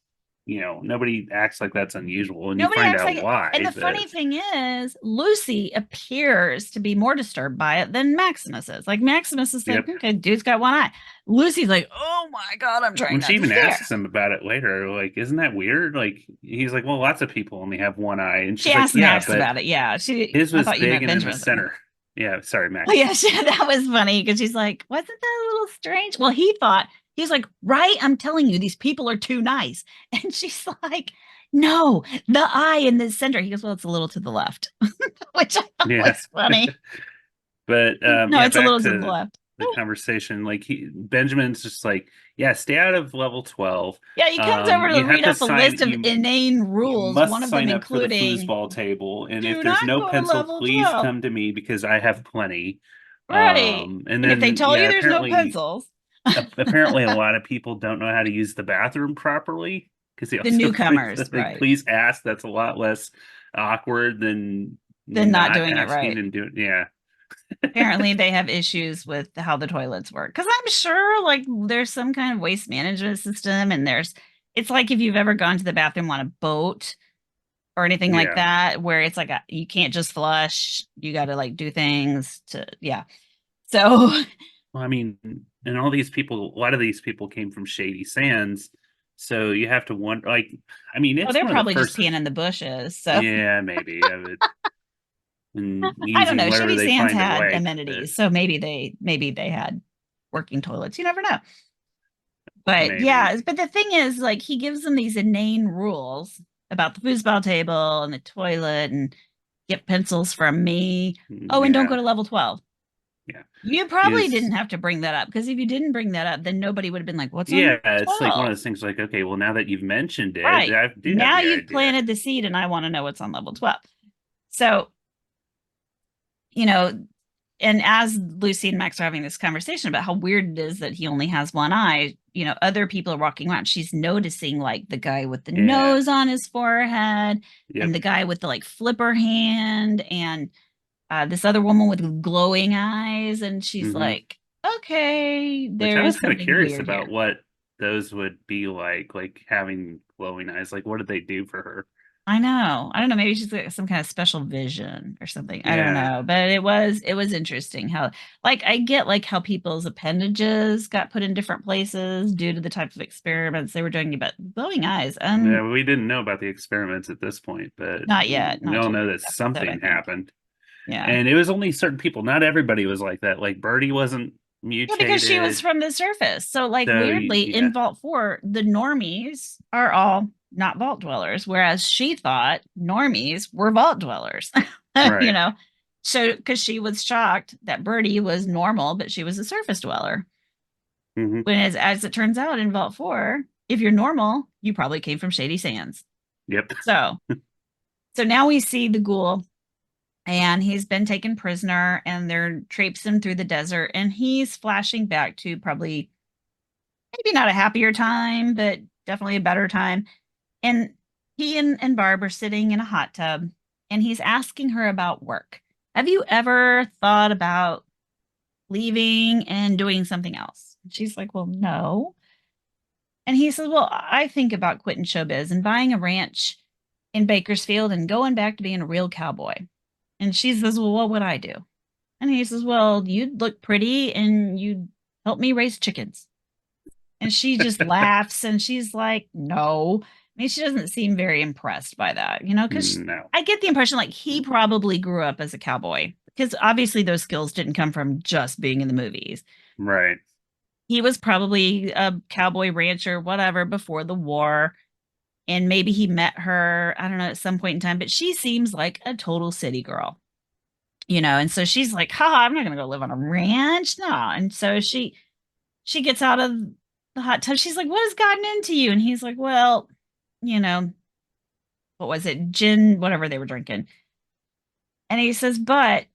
nobody acts like that's unusual, and Nobody you find acts out like why. And the funny thing is, Lucy appears to be more disturbed by it than Maximus is. Like Maximus is like, okay, dude's got one eye. Lucy's like, oh my god, I'm trying. When not she to even stare. asks him about it later, like, isn't that weird? Like, he's like, well, lots of people only have one eye, and she's she asked like, yeah, Max but about it. Yeah, his was big and in the Benjamin. center. Yeah, sorry, Max. Oh, yeah, that was funny because she's like, wasn't that a little strange? Well, he's like, right, I'm telling you, these people are too nice. And she's like, no, the eye in the center. He goes, well, it's a little to the left, which I thought was funny. But no, it's a little to the left. The conversation, like Benjamin's just like, yeah, stay out of level 12. Yeah, he comes over to read off a list of inane rules. One of them including for the foosball table, and if there's no pencil, please come to me because I have plenty. Right. And then if they tell you there's no pencils, apparently a lot of people don't know how to use the bathroom properly because the newcomers. Right. Please ask. That's a lot less awkward than not doing it right. Yeah. Apparently they have issues with how the toilets work because I'm sure like there's some kind of waste management system, and it's like if you've ever gone to the bathroom on a boat or anything like that, where it's like you can't just flush, you got to like do things to so well, I mean, and a lot of these people came from Shady Sands, so you have to wonder, like, I mean, it's they're probably just peeing in the bushes, so yeah, maybe and I don't know. Shady Sands had amenities, so maybe they had working toilets. You never know. But maybe. Yeah, but the thing is, like, he gives them these inane rules about the foosball table and the toilet, and get pencils from me. Oh, and don't go to level 12. Yeah, you probably didn't have to bring that up, because if you didn't bring that up, then nobody would have been like, "What's on 12?" It's like one of those things. Like, okay, well, now that you've mentioned it, right. now you've planted the seed, and I want to know what's on level 12. So. And as Lucy and Max are having this conversation about how weird it is that he only has one eye, other people are walking around. She's noticing like the guy with the nose on his forehead and the guy with the like flipper hand. And this other woman with glowing eyes, and she's Hmm. like, okay, Which I was there's kind of something curious weird about here. what those would be like having glowing eyes. Like, what did they do for her? I know. I don't know. Maybe she's got some kind of special vision or something. I don't Yeah. know. But it was interesting how, like, I get like how people's appendages got put in different places due to the type of experiments they were doing, but glowing eyes, Yeah, we didn't know about the experiments at this point, but not yet, we not all till know this that episode, I something think. happened. Yeah. And it was only certain people. Not everybody was like that. Like Birdie wasn't Yeah, because she was mutated. from the surface. So, like, So weirdly, yeah, in Vault 4, the normies are all not vault dwellers, whereas she thought normies were vault dwellers. You right. know, so because she was shocked that Birdie was normal, but she was a surface dweller. Hmm. When, as it turns out, in Vault 4, if you're normal, you probably came from Shady Sands. Yep. So, so now we see the ghoul, and he's been taken prisoner, and they're traipsing him through the desert, and he's flashing back to probably maybe not a happier time, but definitely a better time. And he and Barb are sitting in a hot tub, and he's asking her about work. Have you ever thought about leaving and doing something else? She's like, well, no. And he says, well, I think about quitting showbiz and buying a ranch in Bakersfield and going back to being a real cowboy. And she says, well, what would I do? And he says, well, you'd look pretty and you'd help me raise chickens. And she just laughs and she's like, no. I mean, she doesn't seem very impressed by that, because No. I get the impression like he probably grew up as a cowboy because obviously those skills didn't come from just being in the movies. Right. He was probably a cowboy rancher, whatever, before the war. And maybe he met her, I don't know, at some point in time, but she seems like a total city girl, and so she's like, haha, I'm not going to go live on a ranch. No. And so she gets out of the hot tub. She's like, what has gotten into you? And he's like, well, you know, what was it? Gin, whatever they were drinking. And he says, but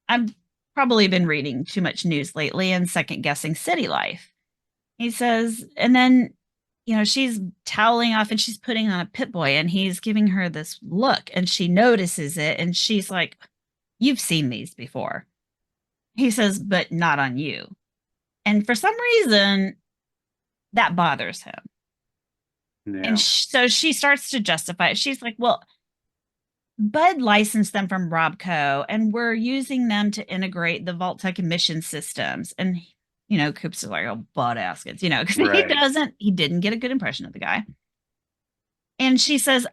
I've probably been reading too much news lately and second guessing city life. He says, and then, she's toweling off and she's putting on a pit boy and he's giving her this look and she notices it and she's like, you've seen these before. He says, but not on you. And for some reason, that bothers him. And Yeah. so she starts to justify it. She's like, well, Bud licensed them from Robco, and we're using them to integrate the Vault Tech emission systems. And, Coops is like, oh, Bud Askins, because Right. he didn't get a good impression of the guy. And she says,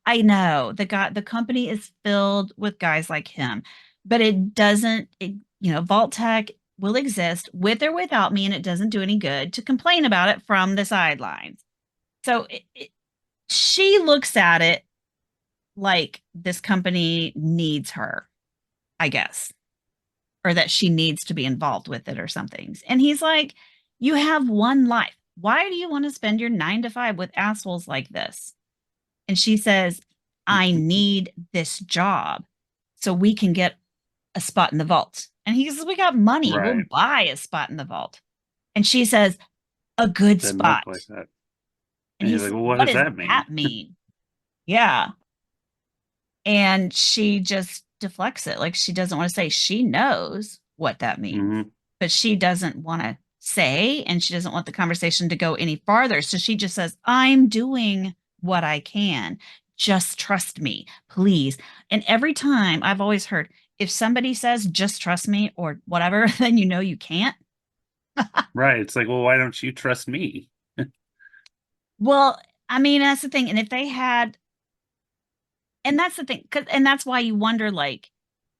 I know the company is filled with guys like him, but it doesn't, Vault Tech will exist with or without me, and it doesn't do any good to complain about it from the sidelines. So she looks at it like this company needs her, I guess, or that she needs to be involved with it or something. And he's like, you have one life. Why do you want to spend your 9 to 5 with assholes like this? And she says, I need this job so we can get a spot in the vault. And he says, we got money. We'll Right. buy a spot in the vault. And she says, a good Doesn't look spot. like that. And And he he's like, says, well, what what does does that mean? that mean? Yeah. And she just deflects it. Like she doesn't want to say she knows what that means, Hmm. but she doesn't want to say, and she doesn't want the conversation to go any farther. So she just says, I'm doing what I can. Just trust me, please. And every time I've always heard, if somebody says, just trust me or whatever, then you can't. Right. It's like, well, why don't you trust me? Well, I mean, that's the thing. And if they had, and that's the thing, and that's why you wonder, like,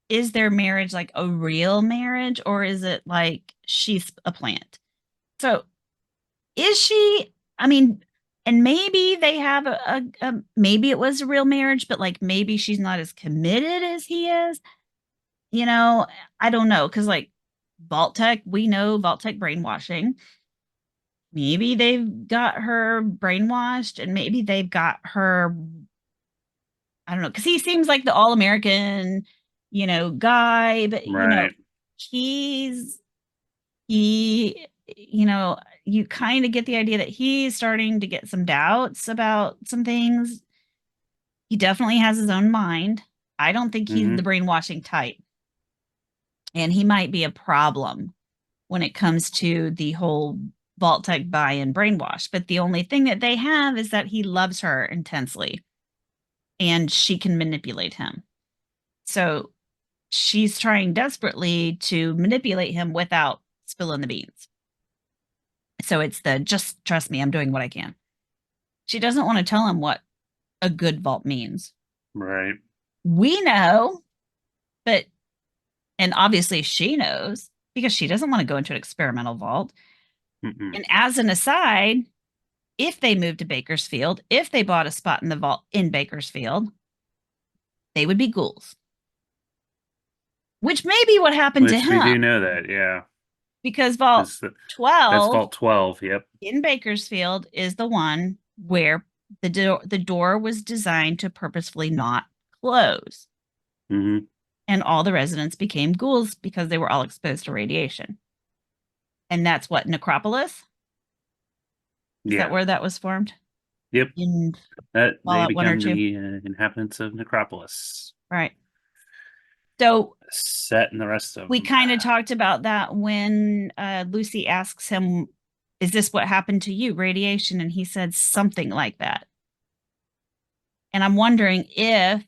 is their marriage like a real marriage or is it like she's a plant? So is she, I mean, and maybe they have maybe it was a real marriage, but like maybe she's not as committed as he is. You know, I don't know. Cause like Vault Tech, we know Vault Tech brainwashing. Maybe they've got her brainwashed and maybe they've got her, I don't know, because he seems like the all American, guy, but Right. he's he, you kind of get the idea that he's starting to get some doubts about some things. He definitely has his own mind. I don't think he's the Hmm. brainwashing type. and he might be a problem when it comes to the whole Vault Tech buy and brainwash. But the only thing that they have is that he loves her intensely and she can manipulate him. So she's trying desperately to manipulate him without spilling the beans. So it's the just trust me, I'm doing what I can. She doesn't want to tell him what a good vault means. Right. We know, but, and obviously she knows because she doesn't want to go into an experimental vault. Mm-mm. And as an aside, if they moved to Bakersfield, if they bought a spot in the vault in Bakersfield, they would be ghouls. Which may be what happened to Which we him. do know that, yeah. Because Vault That's 12 Vault 12, yep. in Bakersfield is the one where the door was designed to purposefully not close. Mm-hmm. And all the residents became ghouls because they were all exposed to radiation. And that's what, Necropolis? Is that where that was formed? Yep. In That they Fallout 1 or become 2? the inhabitants of Necropolis. Right. So Set in the rest of we them. kind of talked about that when Lucy asks him, is this what happened to you, radiation? And he said something like that. And I'm wondering if,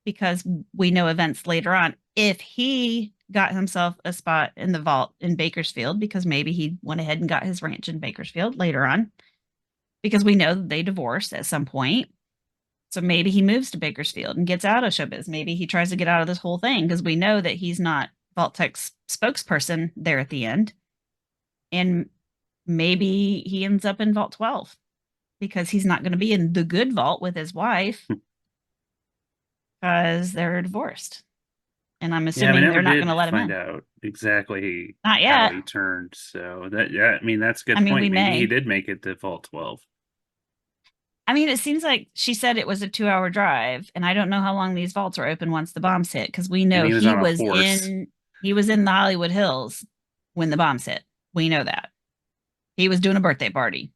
because we know events later on, if he got himself a spot in the vault in Bakersfield, because maybe he went ahead and got his ranch in Bakersfield later on, because we know that they divorced at some point. So maybe he moves to Bakersfield and gets out of showbiz. Maybe he tries to get out of this whole thing because we know that he's not Vault Tech's spokesperson there at the end. And maybe he ends up in Vault 12 because he's not going to be in the good vault with his wife because they're divorced. And I'm assuming they're not going to let him in. Find out exactly Not yet. how he turned. So that, yeah, I mean, that's a good I mean, point. we Maybe may. he did make it to Vault 12. I mean, it seems like she said it was a 2-hour drive, and I don't know how long these vaults are open once the bombs hit, because we know And he was on a horse. he was in the Hollywood Hills when the bombs hit. We know that. He was doing a birthday party,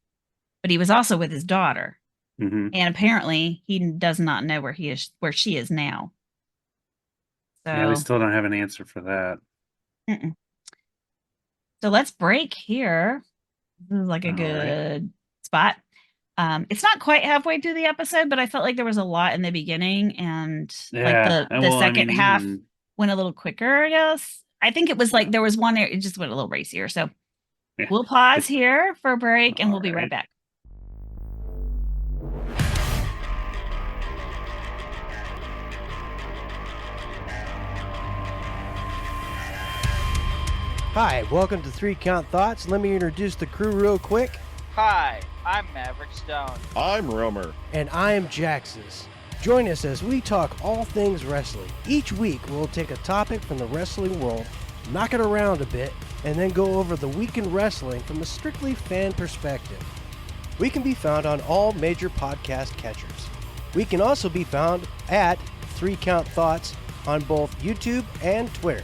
but he was also with his daughter. Mm-hmm. And apparently he does not know where she is now. So yeah, we still don't have an answer for that. Mm-mm. So let's break here. This is like a good spot. It's not quite halfway through the episode, but I felt like there was a lot in the beginning, and like the second half went a little quicker, I guess. I think it was like there was one there, it just went a little racier. So we'll pause here for a break and we'll be right back. Hi, welcome to 3 Count Thoughts. Let me introduce the crew real quick. Hi, I'm Maverick Stone. I'm Romer. And I am Jaxus. Join us as we talk all things wrestling. Each week, we'll take a topic from the wrestling world, knock it around a bit, and then go over the week in wrestling from a strictly fan perspective. We can be found on all major podcast catchers. We can also be found at 3 Count Thoughts on both YouTube and Twitter.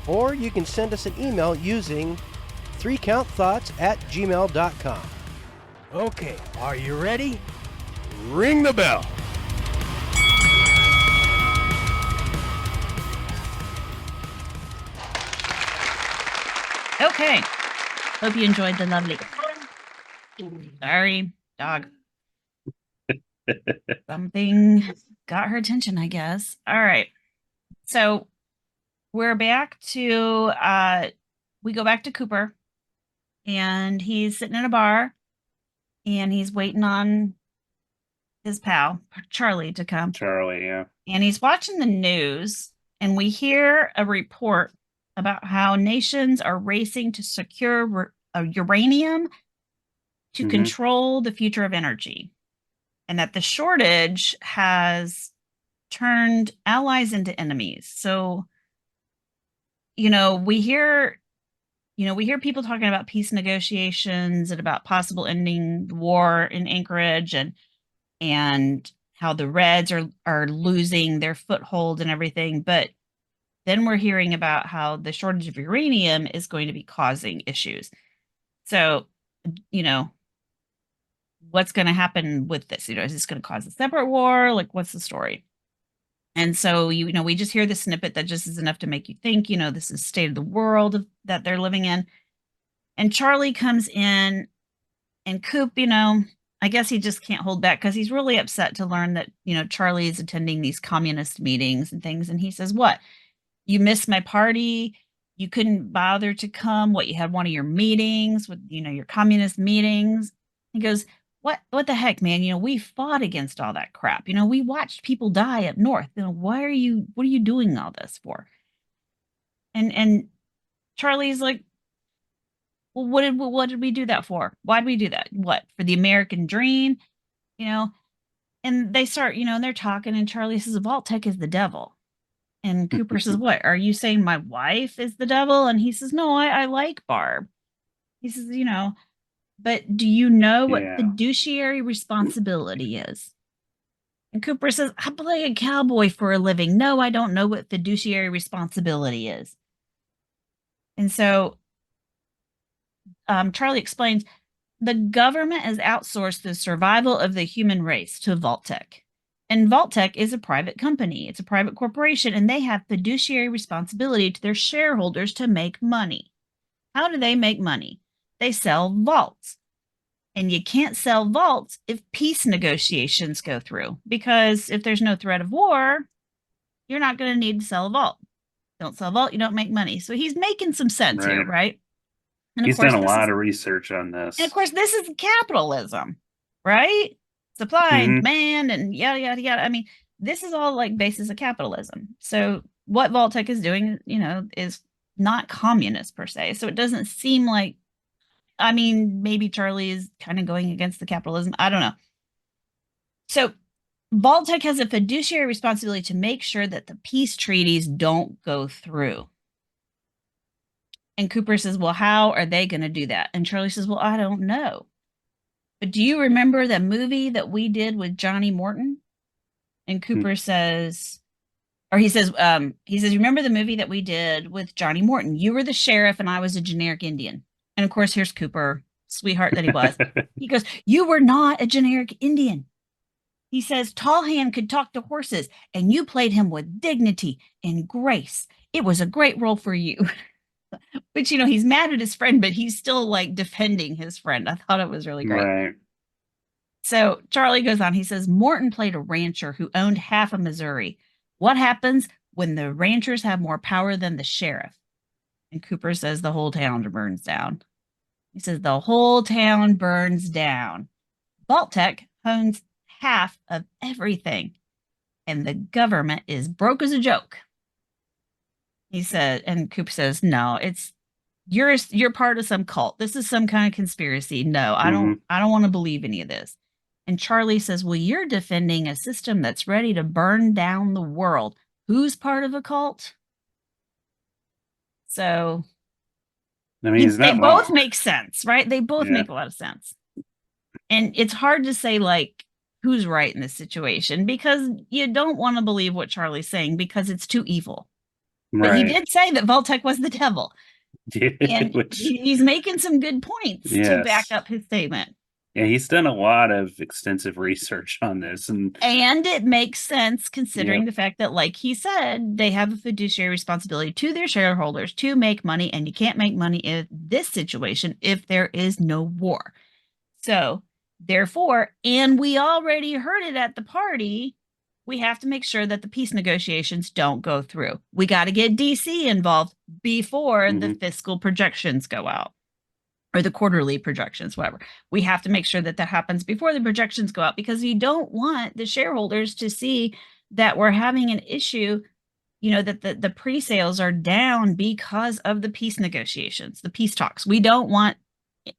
Or you can send us an email using 3countthoughts@gmail.com. Okay, are you ready? Ring the bell. Okay. Hope you enjoyed the lovely. Sorry, dog. Something got her attention, I guess. All right. So we're back to we go back to Cooper, and he's sitting in a bar and he's waiting on his pal Charlie to come. Charlie, yeah. And he's watching the news, and we hear a report about how nations are racing to secure uranium to control the future of energy, and that the shortage has turned allies into enemies. So, we hear people talking about peace negotiations and about possible ending the war in Anchorage, and how the Reds are losing their foothold and everything. But then we're hearing about how the shortage of uranium is going to be causing issues. So, what's going to happen with this? Is this going to cause a separate war? Like, what's the story? And so, we just hear the snippet that just is enough to make you think, this is state of the world that they're living in. And Charlie comes in, and Coop, I guess he just can't hold back because he's really upset to learn that, Charlie is attending these communist meetings and things. And he says, what? You missed my party? You couldn't bother to come? What, you had one of your meetings with, your communist meetings? He goes, what the heck, man? We fought against all that crap. We watched people die up north. What are you doing all this for? And Charlie's like, well, what did we do that for? Why did we do that? What, for the American dream? And they start, and they're talking, and Charlie says, Vault-Tec is the devil. And Cooper says, what, are you saying my wife is the devil? And he says, no, I like Barb. He says, but do you know what fiduciary responsibility is? And Cooper says, I play a cowboy for a living. No, I don't know what fiduciary responsibility is. And so Charlie explains, the government has outsourced the survival of the human race to Vault-Tec. And Vault-Tec is a private company. It's a private corporation, and they have fiduciary responsibility to their shareholders to make money. How do they make money? They sell vaults. And you can't sell vaults if peace negotiations go through, because if there's no threat of war, you're not going to need to sell a vault. Don't sell a vault, you don't make money. So he's making some sense here, right? And he's done a lot of research on this. And of course, this is capitalism, right? Supply and demand and yada, yada, yada. I mean, this is all like basis of capitalism. So what Vault-Tec is doing, is not communist per se. So it doesn't seem like, maybe Charlie is kind of going against the capitalism. I don't know. So Vault-Tec has a fiduciary responsibility to make sure that the peace treaties don't go through. And Cooper says, well, how are they going to do that? And Charlie says, well, I don't know. But do you remember the movie that we did with Johnny Morton? And Cooper says, remember the movie that we did with Johnny Morton? You were the sheriff and I was a generic Indian. And of course, here's Cooper, sweetheart that he was. He goes, you were not a generic Indian. He says, Tall Hand could talk to horses and you played him with dignity and grace. It was a great role for you. Which, he's mad at his friend, but he's still like defending his friend. I thought it was really great. Right. So Charlie goes on. He says, Morton played a rancher who owned half of Missouri. What happens when the ranchers have more power than the sheriff? And Cooper says the whole town burns down. He says the whole town burns down. Vault-Tec owns half of everything, and the government is broke as a joke. He said, and Coop says, no, you're part of some cult. This is some kind of conspiracy. No, I don't want to believe any of this. And Charlie says, well, you're defending a system that's ready to burn down the world. Who's part of a cult? So they both make sense, right? They both make a lot of sense. And it's hard to say like who's right in this situation, because you don't want to believe what Charlie's saying because it's too evil. But he did say that Vault-Tec was the devil. And he's making some good points to back up his statement. Yeah, he's done a lot of extensive research on this. And it makes sense considering the fact that, like he said, they have a fiduciary responsibility to their shareholders to make money, and you can't make money in this situation if there is no war. So, therefore, and we already heard it at the party, we have to make sure that the peace negotiations don't go through. We got to get DC involved before the fiscal projections go out, or the quarterly projections, whatever. We have to make sure that that happens before the projections go out, because you don't want the shareholders to see that we're having an issue, that the pre-sales are down because of the peace negotiations, the peace talks. We don't want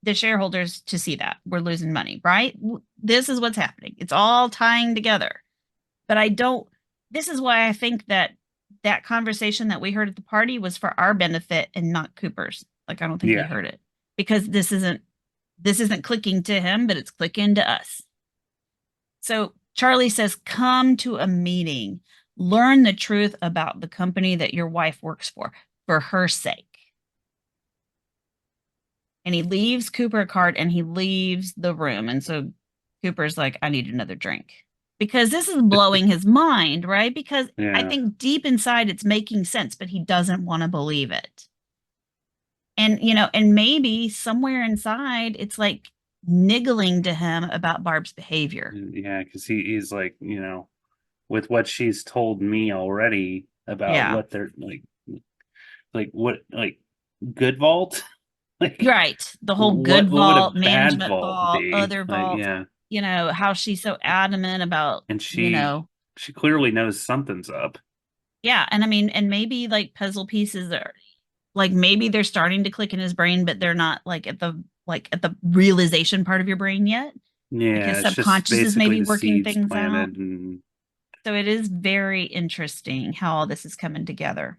the shareholders to see that we're losing money, right? This is what's happening. It's all tying together. But this is why I think that conversation that we heard at the party was for our benefit and not Cooper's. Like, I don't think he heard it, because this isn't clicking to him, but it's clicking to us. So Charlie says, come to a meeting, learn the truth about the company that your wife works for her sake. And he leaves Cooper a card and he leaves the room. And so Cooper's like, I need another drink. because this is blowing his mind, right? Because I Yeah. think deep inside it's making sense, but he doesn't want to believe it. And, you know, and maybe somewhere inside it's like niggling to him about Barb's behavior. Yeah, because he's like, with what she's told me already about Yeah. what they're like good vault. Like, Right. The whole good what would a vault, bad management vault vault, be? other Like, vault, yeah, you know, how she's so adamant about, and you know, she clearly knows something's up. yeah. And I mean, and maybe like puzzle pieces are like maybe they're starting to click in his brain, but they're not like at the realization part of your brain yet. Yeah, Because it's just subconscious is basically maybe the working seeds things out. planted, and So it is very interesting how all this is coming together.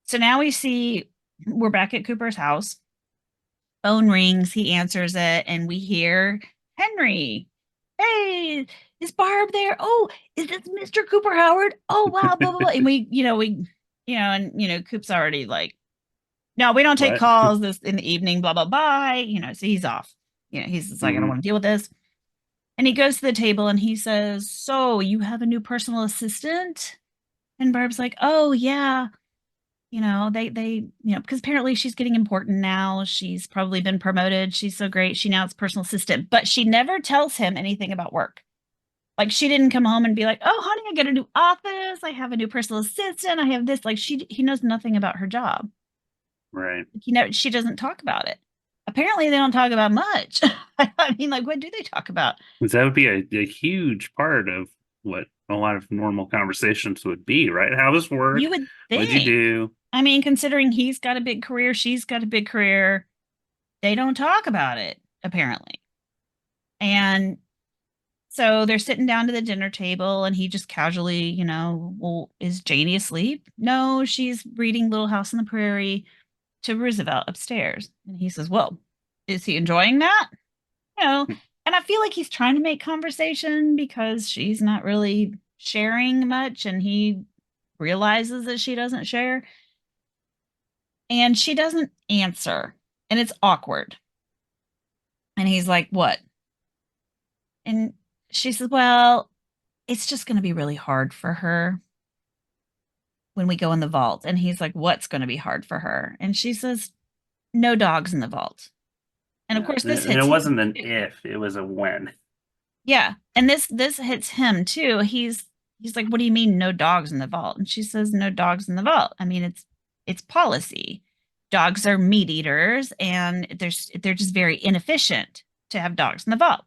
So now we're back at Cooper's house. Phone rings, he answers it, and we hear Henry. Hey, is Barb there? Oh, is this Mr. Cooper Howard? Oh, wow, blah, blah, blah. And Coop's already like, no, we don't take what? calls this in the evening, blah, blah, blah. So he's off. He's just like, I don't want to deal with this. And he goes to the table and he says, so you have a new personal assistant? And Barb's like, oh, yeah. Because apparently she's getting important now. She's probably been promoted. She's so great. She now is personal assistant, but she never tells him anything about work. Like she didn't come home and be like, oh, honey, I got a new office. I have a new personal assistant. I have this. Like he knows nothing about her job. Right. She doesn't talk about it. Apparently they don't talk about much. I mean, like, what do they talk about? Because that would be a huge part of what a lot of normal conversations would be, right? How does work? You would think. What'd you do? I mean, considering he's got a big career, she's got a big career, they don't talk about it, apparently. And so they're sitting down to the dinner table and he just casually, well, is Janie asleep? No, she's reading Little House on the Prairie to Roosevelt upstairs. And he says, well, is he enjoying that? And I feel like he's trying to make conversation because she's not really sharing much and he realizes that she doesn't share. And she doesn't answer. And it's awkward. And he's like, what? And she says, well, it's just going to be really hard for her when we go in the vault. And he's like, what's going to be hard for her? And she says, no dogs in the vault. And of course, this hits and it him wasn't an too. if, it was a when. Yeah. And this hits him too. He's like, what do you mean no dogs in the vault? And she says, no dogs in the vault. I mean, it's policy. Dogs are meat eaters and they're just very inefficient to have dogs in the vault.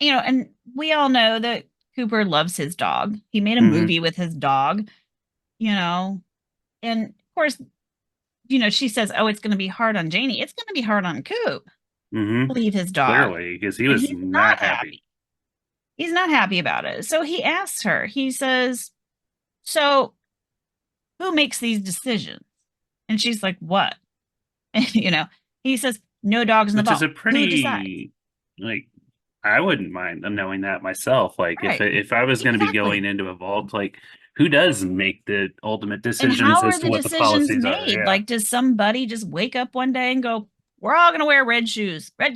And we all know that Cooper loves his dog. He made a movie with his dog, and of course, she says, oh, it's going to be hard on Janie. It's going to be hard on Coop. Leave his dog. Clearly, because he was not happy. He's not happy about it. So he asks her, he says, so who makes these decisions? And she's like, what? He says, no dogs in the vault. Which is a pretty, I wouldn't mind knowing that myself. Like, right. if I was going to be going into a vault, like, who does make the ultimate decisions as to what the policies are? Yeah. Like, does somebody just wake up one day and go, we're all going to wear red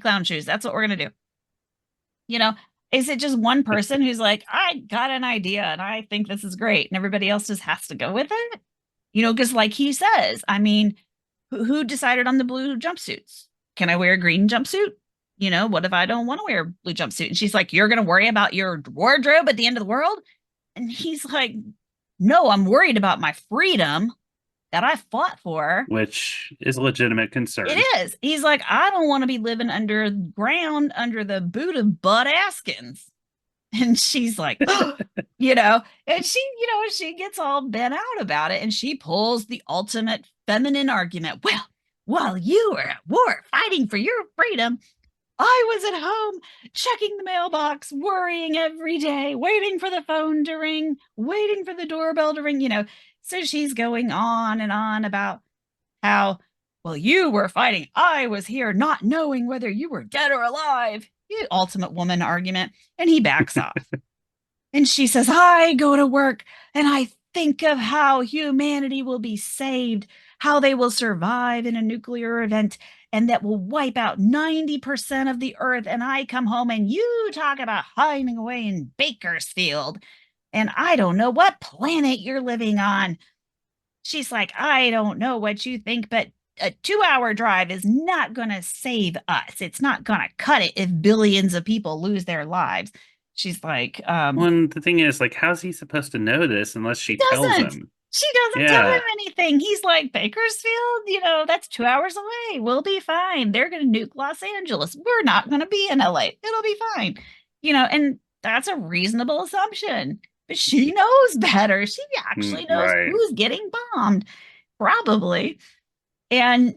clown shoes. That's what we're going to do. Is it just one person who's like, I got an idea and I think this is great, and everybody else just has to go with it? Because like he says, I mean, who decided on the blue jumpsuits? Can I wear a green jumpsuit? What if I don't want to wear a blue jumpsuit? And she's like, you're going to worry about your wardrobe at the end of the world? And he's like, no, I'm worried about my freedom that I fought for. Which is a legitimate concern. It is. He's like, I don't want to be living underground under the boot of Bud Askins. And she's like, and she gets all bent out about it. And she pulls the ultimate feminine argument. Well, while you were at war fighting for your freedom, I was at home checking the mailbox, worrying every day, waiting for the phone to ring, waiting for the doorbell to ring, So she's going on and on about how, well, you were fighting. I was here not knowing whether you were dead or alive. The ultimate woman argument. And he backs off. And she says, I go to work and I think of how humanity will be saved, how they will survive in a nuclear event. and that will wipe out 90% of the earth. And I come home and you talk about hiding away in Bakersfield. And I don't know what planet you're living on. She's like, I don't know what you think, but a 2-hour drive is not going to save us. It's not going to cut it if billions of people lose their lives. She's like, Well, the thing is, like, how's he supposed to know this unless she tells doesn't. him? She doesn't tell Yeah. him anything. He's like, Bakersfield, that's 2 hours away. We'll be fine. They're going to nuke Los Angeles. We're not going to be in LA. It'll be fine. And that's a reasonable assumption. But she knows better. She actually knows Right. who's getting bombed, probably. And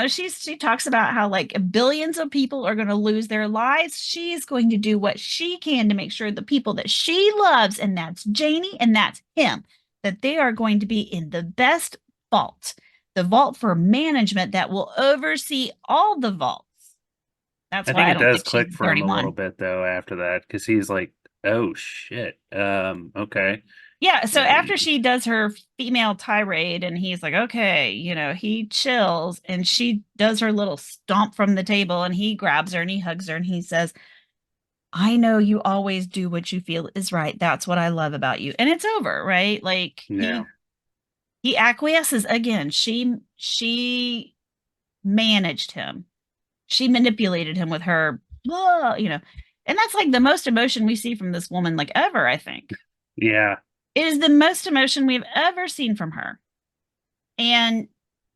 she talks about how like billions of people are going to lose their lives. She's going to do what she can to make sure the people that she loves, and that's Janie and that's him, that they are going to be in the best vault, the vault for management that will oversee all the vaults. That's I why think I it don't does think click she's for him a 31. little bit though after that, because he's like, oh shit. Okay. Yeah, so Yeah, after she does her female tirade and he's like, okay, he chills and she does her little stomp from the table and he grabs her and he hugs her and he says, I know you always do what you feel is right. That's what I love about you. And it's over, right? Like Yeah. he acquiesces again. She managed him. She manipulated him with her, and that's like the most emotion we see from this woman, like ever, I think. Yeah. It is the most emotion we've ever seen from her. And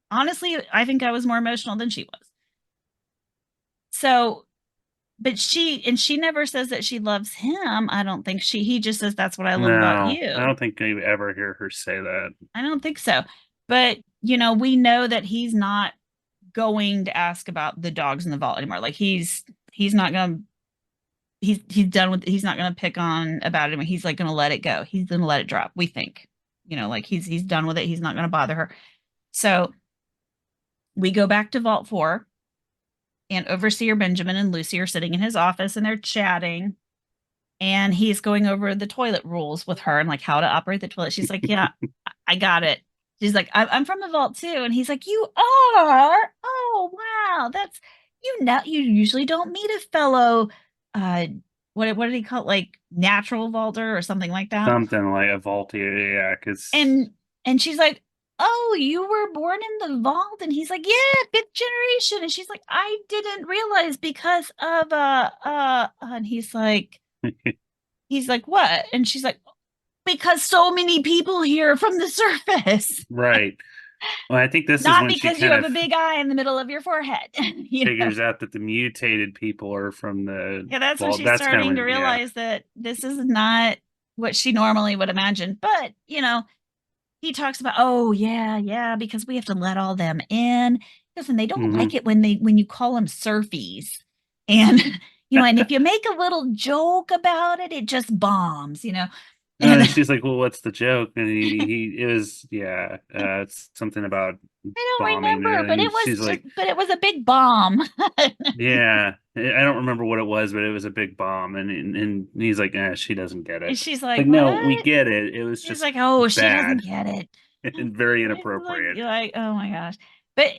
honestly, I think I was more emotional than she was. So, but she never says that she loves him. I don't think he just says that's what I love about No, you. I don't think you ever hear her say that. I don't think so. But, we know that he's not going to ask about the dogs in the vault anymore. Like he's not going to he's done with he's not going to pick on about it. He's like going to let it go. He's going to let it drop. We think, like he's done with it. He's not going to bother her. So we go back to Vault 4 and Overseer Benjamin and Lucy are sitting in his office and they're chatting and he's going over the toilet rules with her and like how to operate the toilet. She's like, yeah, I got it. She's like, I'm from the vault too. And he's like, you are? Oh, wow. That's, you usually don't meet a fellow, what did he call it? Like natural vaulter or something like that. Something like a vault, yeah. Because and she's like, oh, you were born in the vault? And he's like, yeah, 5th generation. And she's like, I didn't realize because of and he's like, what? And she's like, because so many people here from the surface. Right. Well, I think this is Not when because she you kind have of a big eye in the middle of your forehead. figures out that the mutated people are from the Yeah, that's when vault. she's That's kind starting of to when, realize that this is not what she normally would imagine. But, he talks about, oh, yeah, because we have to let all them in. Because and they don't like it when you call them surfies. And, and if you make a little joke about it, it just bombs, And she's like, well, what's the joke? And it was, it's something about I don't bombing. remember, but And it was she's just, like, but it was a big bomb. yeah, I don't remember what it was, but it was a big bomb. And he's like, she doesn't get And it. she's like, Like, no, we what? get it. It was She's just like, oh, she bad doesn't get it. and very It's inappropriate. like, oh my gosh. But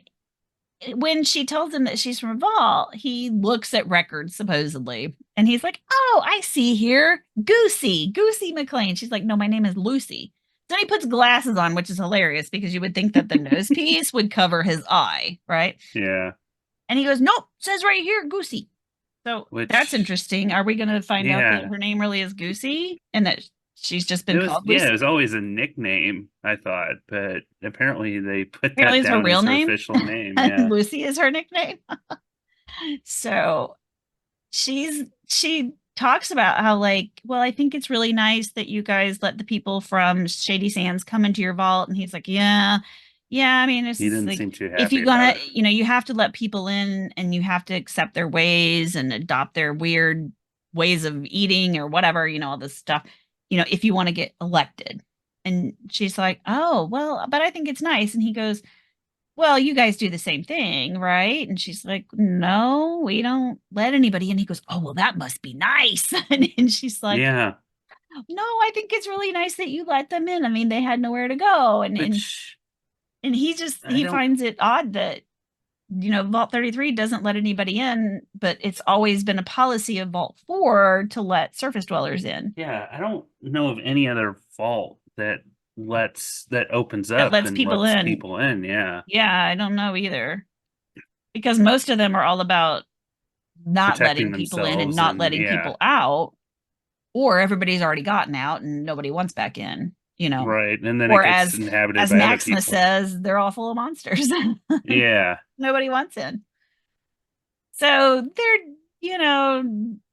when she tells him that she's from Vault, he looks at records supposedly, and he's like, "Oh, I see here, Goosey McLean." She's like, "No, my name is Lucy." Then he puts glasses on, which is hilarious because you would think that the nose piece would cover his eye, right? Yeah. And he goes, "Nope, says right here, Goosey." So that's interesting. Are we going to find out that her name really is Goosey and that she's just been called Lucy? Yeah, it was always a nickname, I thought, but apparently they put that down her real as her name. official name. Yeah. Lucy is her nickname. So she talks about how like, well, I think it's really nice that you guys let the people from Shady Sands come into your vault. And he's like, yeah. I mean, it's he didn't like, seem too happy. if you're gonna, you have to let people in and you have to accept their ways and adopt their weird ways of eating or whatever, all this stuff, if you want to get elected. And she's like, oh, well, but I think it's nice. And he goes, well, you guys do the same thing, right? And she's like, no, we don't let anybody in. He goes, oh, well, that must be nice. And she's like, yeah, no, I think it's really nice that you let them in. I mean, they had nowhere to go. And he finds it odd that Vault 33 doesn't let anybody in, but it's always been a policy of Vault 4 to let surface dwellers in. Yeah, I don't know of any other vault that opens That up lets and people lets in. people in. Yeah, Yeah, I don't know either. Because most of them are all about not protecting letting people in and themselves not and letting people out, or everybody's already gotten out and nobody wants back in, right. And then it Or gets inhabited as by other Maximus people. says, they're all full of monsters. Yeah, Nobody wants in. So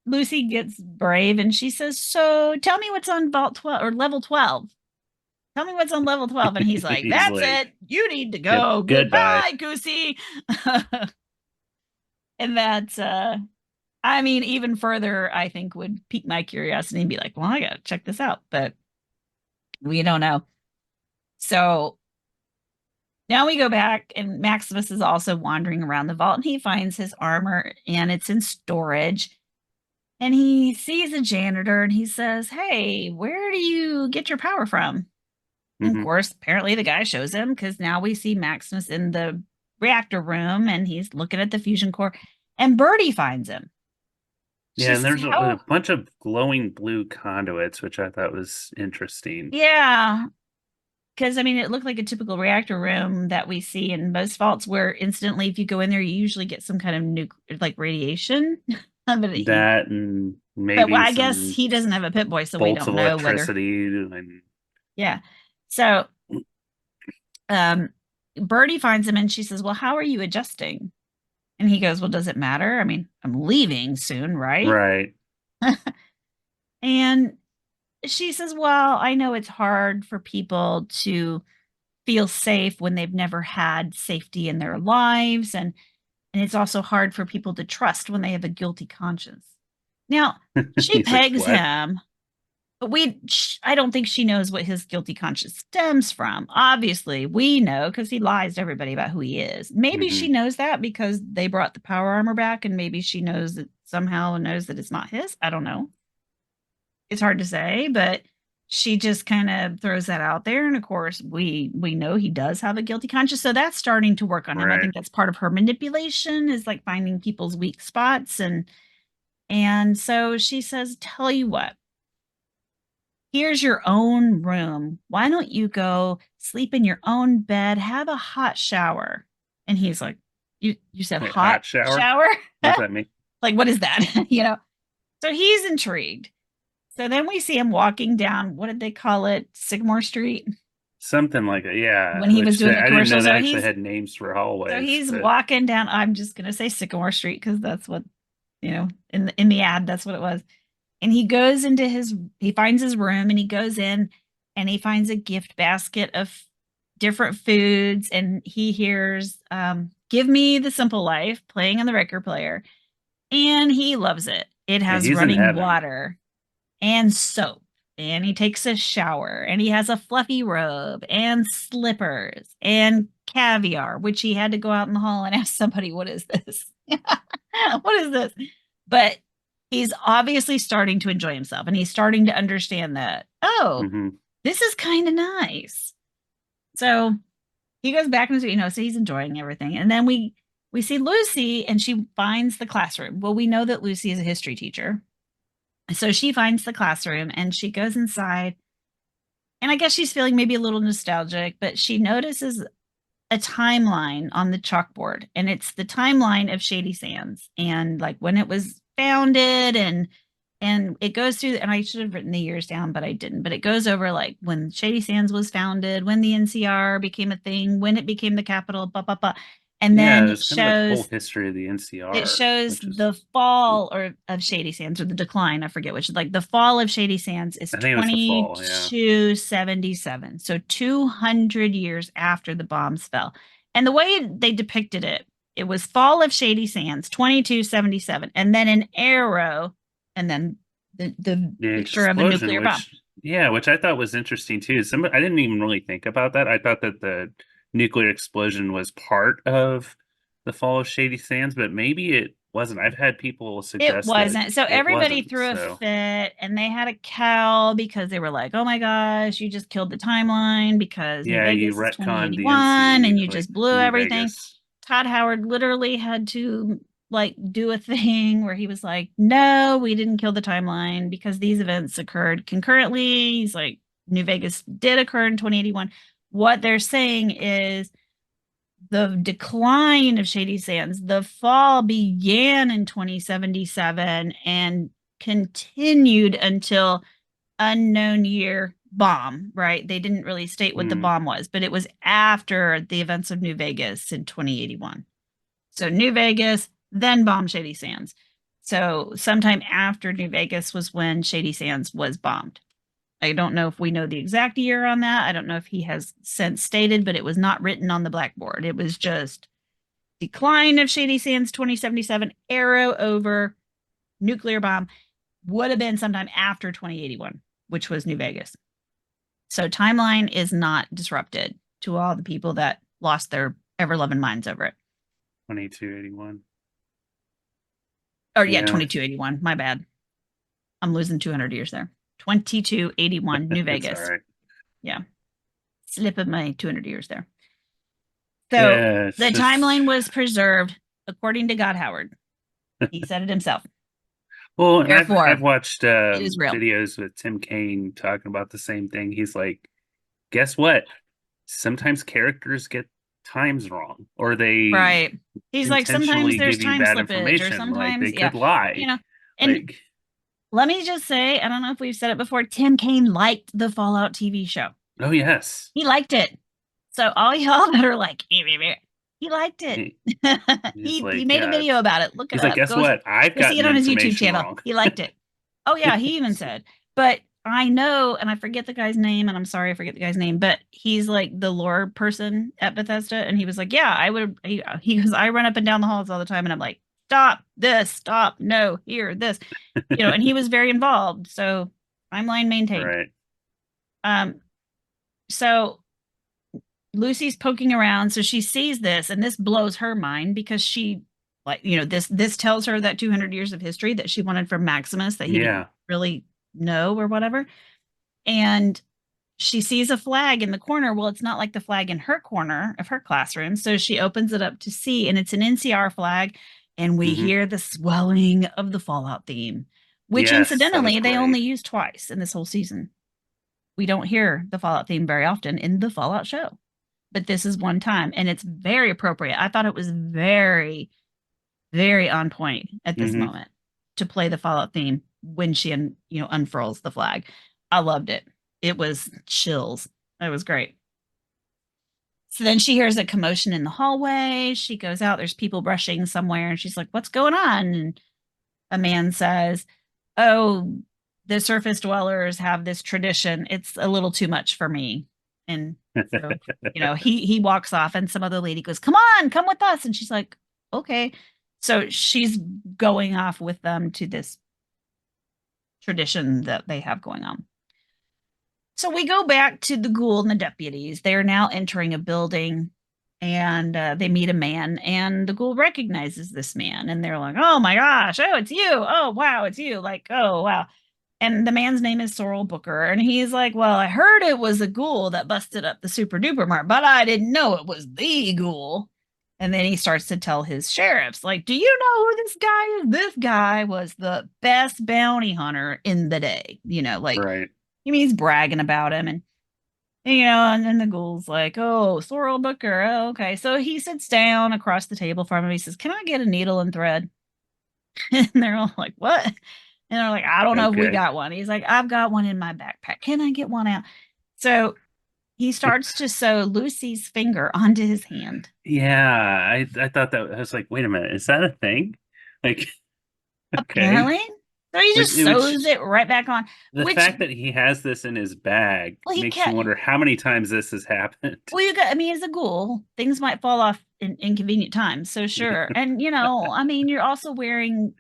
Lucy gets brave and she says, "So tell me what's on Vault 12 or level 12. Tell me what's on level 12." And he's like, he's "That's like, it. You need to yep, go. goodbye. Goodbye, Goosey." And that's I mean, even further, I think would pique my curiosity and be like, well, I gotta check this out, but we don't know. So now we go back, and Maximus is also wandering around the vault, and he finds his armor, and it's in storage. And he sees a janitor, and he says, "Hey, where do you get your power from?" And of Mhm. course, apparently the guy shows him, because now we see Maximus in the reactor room, and he's looking at the fusion core, and Birdie finds him. Yeah, She and says, there's a "How?" bunch of glowing blue conduits, which I thought was interesting. Yeah, because I mean, it looked like a typical reactor room that we see in most vaults, where instantly, if you go in there, you usually get some kind of nuclear, like radiation. That and But maybe I guess some he doesn't have a pit boy, so we bolts don't of know whether. electricity and Yeah. So, um, Birdie finds him and she says, "Well, how are you adjusting?" And he goes, "Well, does it matter? I mean, I'm leaving soon, right?" right. And she says, "Well, I know it's hard for people to feel safe when they've never had safety in their lives, and it's also hard for people to trust when they have a guilty conscience." Now, she He's like, pegs what? him, but I don't think she knows what his guilty conscience stems from. Obviously, we know because he lies to everybody about who he is. Maybe she Hmm. knows that because they brought the power armor back, and maybe she knows that somehow knows that it's not his. I don't know. It's hard to say, but she just kind of throws that out there. And of course, we know he does have a guilty conscience, so that's starting to work on him. I Right. think that's part of her manipulation, is like finding people's weak spots. And so she says, "Tell you what, here's your own room. Why don't you go sleep in your own bed, have a hot shower?" And he's like, You said Wait, hot hot shower? shower?" What does that mean? Like, what is that? So he's intrigued. So then we see him walking down, what did they call it? Sycamore Street, Something like it, yeah. when he was Which doing the I didn't commercial. know they actually had names for hallways, He's but walking down, I'm just gonna say Sycamore Street because that's what, in the ad, that's what it was. And he finds his room, and he goes in, and he finds a gift basket of different foods, and he hears "Give Me the Simple Life" playing on the record player, and he loves it. It yeah, has he's in running heaven. water and soap, and he takes a shower, and he has a fluffy robe and slippers and caviar, which he had to go out in the hall and ask somebody, "What is this?" What is this? But he's obviously starting to enjoy himself, and he's starting to understand that, oh, Hmm. this is kind of nice. So he goes back into, so he's enjoying everything. And then we see Lucy, and she finds the classroom. Well, we know that Lucy is a history teacher. So she finds the classroom, and she goes inside, and I guess she's feeling maybe a little nostalgic, but she notices a timeline on the chalkboard, and it's the timeline of Shady Sands, and like when it was founded, and it goes through, and I should have written the years down, but I didn't. But it goes over like when Shady Sands was founded, when the NCR became a thing, when it became the capital, blah blah blah. And Yeah, then there's kind of like a whole history of the it NCR, shows which is the fall or of Shady Sands, or the decline, I forget which. Like the fall of Shady Sands is I think it was the fall, yeah. 2277. So 200 years after the bombs fell. And the way they depicted it, it was fall of Shady Sands, 2277, and then an arrow, and then the The picture of a explosion, nuclear bomb. which I thought was interesting too. I didn't even really think about that. I thought that the nuclear explosion was part of the fall of Shady Sands, but maybe it wasn't. I've had people It suggest that wasn't. So it everybody wasn't. threw a So fit, and they had a cow because they were like, "Oh my gosh, you just killed the timeline because New yeah, you Vegas is retconned the 2081 NC and you like just blew New everything." Vegas. Todd Howard literally had to like do a thing where he was like, no, we didn't kill the timeline because these events occurred concurrently. He's like, New Vegas did occur in 2081. What they're saying is the decline of Shady Sands, the fall began in 2077 and continued until unknown year bomb, right? They didn't really state what the bomb was, but it was after the events of New Vegas in 2081. So New Vegas, then bomb Shady Sands. So sometime after New Vegas was when Shady Sands was bombed. I don't know if we know the exact year on that. I don't know if he has since stated, but it was not written on the blackboard. It was just decline of Shady Sands 2077, arrow over nuclear bomb, would have been sometime after 2081, which was New Vegas. So timeline is not disrupted to all the people that lost their ever-loving minds over it. 2281. Or yeah, 2281. My bad. I'm losing 200 years there. 2281, New Vegas. All right. Yeah. Slipping my 200 years there. So the timeline was preserved according to God Howard. He said it himself. Well, Therefore, I've watched it is real. videos with Tim Kaine talking about the same thing. He's like, guess what? Sometimes characters get times wrong, or they right. He's like, sometimes there's give you time bad slippage, or information. sometimes Like, they could lie. You know, and like, let me just say, I don't know if we've said it before, Tim Kaine liked the Fallout TV show. Oh, yes. He liked it. So all y'all that are like, he liked it. He made a video about it. Look it up. He's like, guess what? I've got see it on his YouTube information channel. wrong. He liked it. Oh yeah, he even said. But I know, and I forget the guy's name, and I'm sorry I forget the guy's name, but he's like the lore person at Bethesda, and he was like, yeah, I would. He goes, I run up and down the halls all the time, and I'm like, stop this, stop, no, here, this, and he was very involved. So timeline maintained. Right. So Lucy's poking around, so she sees this, and this blows her mind because she, like, this tells her that 200 years of history that she wanted from Maximus that he didn't really know or whatever. And she sees a flag in the corner. Well, it's not like the flag in her corner of her classroom. So she opens it up to see, and it's an NCR flag. And we hear the swelling of the Fallout theme, which incidentally, they only use twice in this whole season. We don't hear the Fallout theme very often in the Fallout show, but this is one time, and it's very appropriate. I thought it was very, very on point at this moment to play the Fallout theme when she unfurls the flag. I loved it. It was chills. It was great. So then she hears a commotion in the hallway. She goes out. There's people brushing somewhere, and she's like, what's going on? And a man says, oh, the surface dwellers have this tradition. It's a little too much for me. And so, he walks off, and some other lady goes, come on, come with us. And she's like, okay. So she's going off with them to this tradition that they have going on. So we go back to the ghoul and the deputies. They're now entering a building, and they meet a man, and the ghoul recognizes this man, and they're like, oh my gosh, oh, it's you. Oh, wow, it's you. Like, oh, wow. And the man's name is Sorrel Booker. And he's like, well, I heard it was a ghoul that busted up the Super Duper Mart, but I didn't know it was the ghoul. And then he starts to tell his sheriffs, like, do you know who this guy is? This guy was the best bounty hunter in the day. Right. He's bragging about him. And then the ghoul's like, oh, Sorrel Booker. Oh, okay. So he sits down across the table from him. He says, can I get a needle and thread? And they're all like, what? And they're like, I don't know if we got one. He's like, I've got one in my backpack. Can I get one out? So he starts to sew Lucy's finger onto his hand. Yeah, I thought that. I was like, wait a minute, is that a thing? Like, apparently. So he just sews it right back on. The fact that he has this in his bag makes you wonder how many times this has happened. Well, it's a ghoul. Things might fall off in inconvenient times. So sure. And, you're also wearing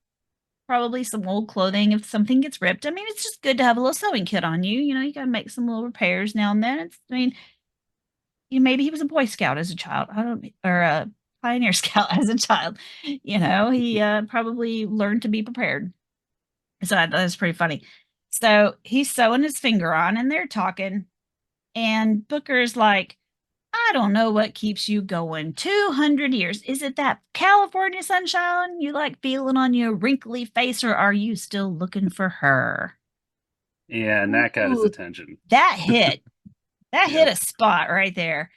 probably some old clothing if something gets ripped. It's just good to have a little sewing kit on you. You got to make some little repairs now and then. Maybe he was a Boy Scout as a child. Or a Pioneer Scout as a child. He probably learned to be prepared. So that was pretty funny. So he's sewing his finger on, and they're talking. And Booker's like, I don't know what keeps you going 200 years. Is it that California sunshine you like feeling on your wrinkly face, or are you still looking for her? Yeah, and that got his Ooh, attention. that hit. That hit Yep. a spot right there.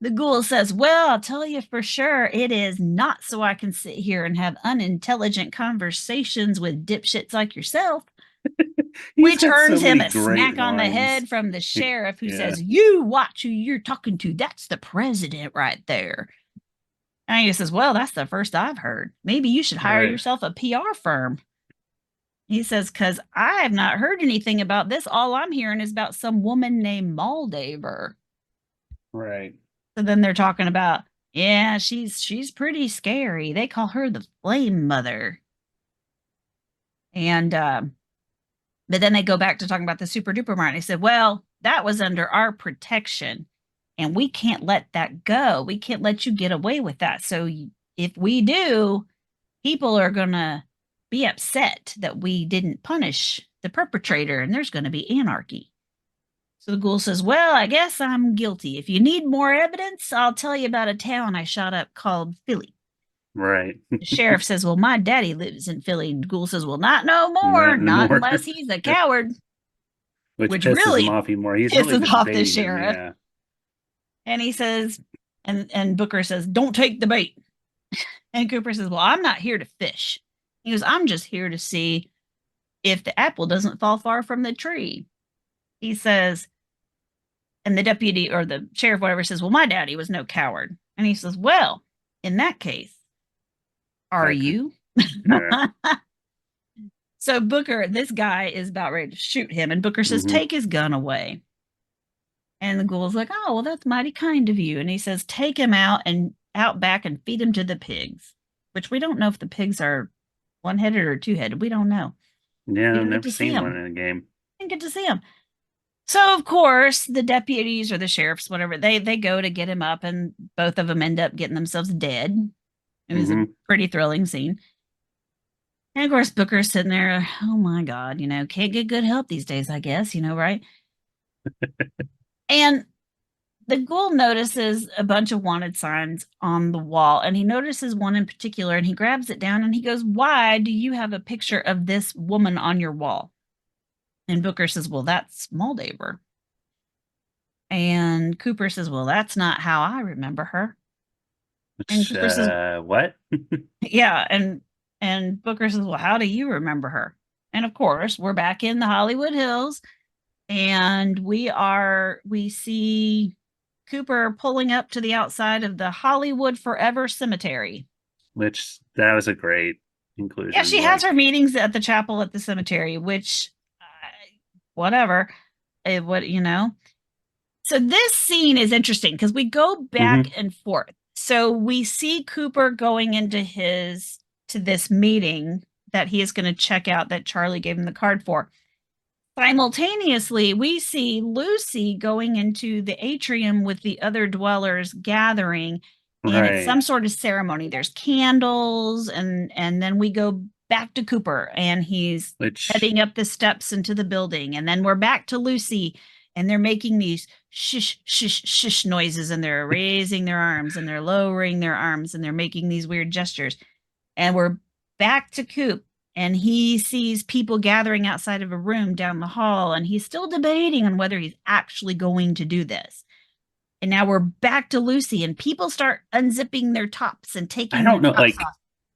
The ghoul says, well, I'll tell you for sure, it is not so I can sit here and have unintelligent conversations with dipshits like yourself. He's Which got so earns him many a great smack on the lines. head from the sheriff, who Yeah. says, you watch who you're talking to. That's the president right there. And he says, well, that's the first I've heard. Maybe you should hire Right. yourself a PR firm. He says, because I have not heard anything about this. All I'm hearing is about some woman named Moldaver. Right. So then they're talking about, yeah, she's pretty scary. They call her the Flame Mother. And but then they go back to talking about the super duper mart. They said, well, that was under our protection, and we can't let that go. We can't let you get away with that. So if we do, people are gonna be upset that we didn't punish the perpetrator, and there's gonna be anarchy. So the ghoul says, well, I guess I'm guilty. If you need more evidence, I'll tell you about a town I shot up called Philly. Right. The sheriff says, well, my daddy lives in Philly. And the ghoul says, well, not no more. Not Not anymore. unless he's a coward, Which which pisses him really off even more. He's really pisses been off the baiting him. sheriff. Yeah. And he says, and Booker says, don't take the bait. And Cooper says, well, I'm not here to fish. He goes, I'm just here to see if the apple doesn't fall far from the tree. He says, and the deputy or the sheriff, whatever, says, well, my daddy was no coward. And he says, well, in that case, are Okay. you? Yeah. So Booker, this guy is about ready to shoot him. And Booker says, Mhm. take his gun away. And the ghoul's like, oh, well, that's mighty kind of you. And he says, take him out back and feed him to the pigs, which we don't know if the pigs are one-headed or two-headed. We don't know. Yeah, We I've didn't get never to see seen him. one in a game. Didn't get to see him. So of course, the deputies or the sheriffs, whatever, they go to get him up, and both of them end up getting themselves dead. It was a pretty thrilling scene. And of course, Booker's sitting there, oh my God, can't get good help these days, I guess, right? And the ghoul notices a bunch of wanted signs on the wall, and he notices one in particular, and he grabs it down and he goes, why do you have a picture of this woman on your wall? And Booker says, well, that's Moldaver. And Cooper says, well, that's not how I remember her. And Which, Cooper says, what? yeah. And Booker says, well, how do you remember her? And of course, we're back in the Hollywood Hills, and we see Cooper pulling up to the outside of the Hollywood Forever Cemetery. Which, that was a great inclusion. Yeah, she has her meetings at the chapel at the cemetery, which, whatever, So this scene is interesting because we go back and forth. So we see Cooper going into to this meeting that he is going to check out that Charlie gave him the card for. Simultaneously, we see Lucy going into the atrium with the other dwellers gathering, and it's some sort of ceremony. There's candles, and then we go back to Cooper, and he's heading up the steps into the building, and then we're back to Lucy, and they're making these shish, shish, shish noises, and they're raising their arms, and they're lowering their arms, and they're making these weird gestures. And we're back to Coop, and he sees people gathering outside of a room down the hall, and he's still debating on whether he's actually going to do this. And now we're back to Lucy, and people start unzipping their tops and taking I don't know, tops off.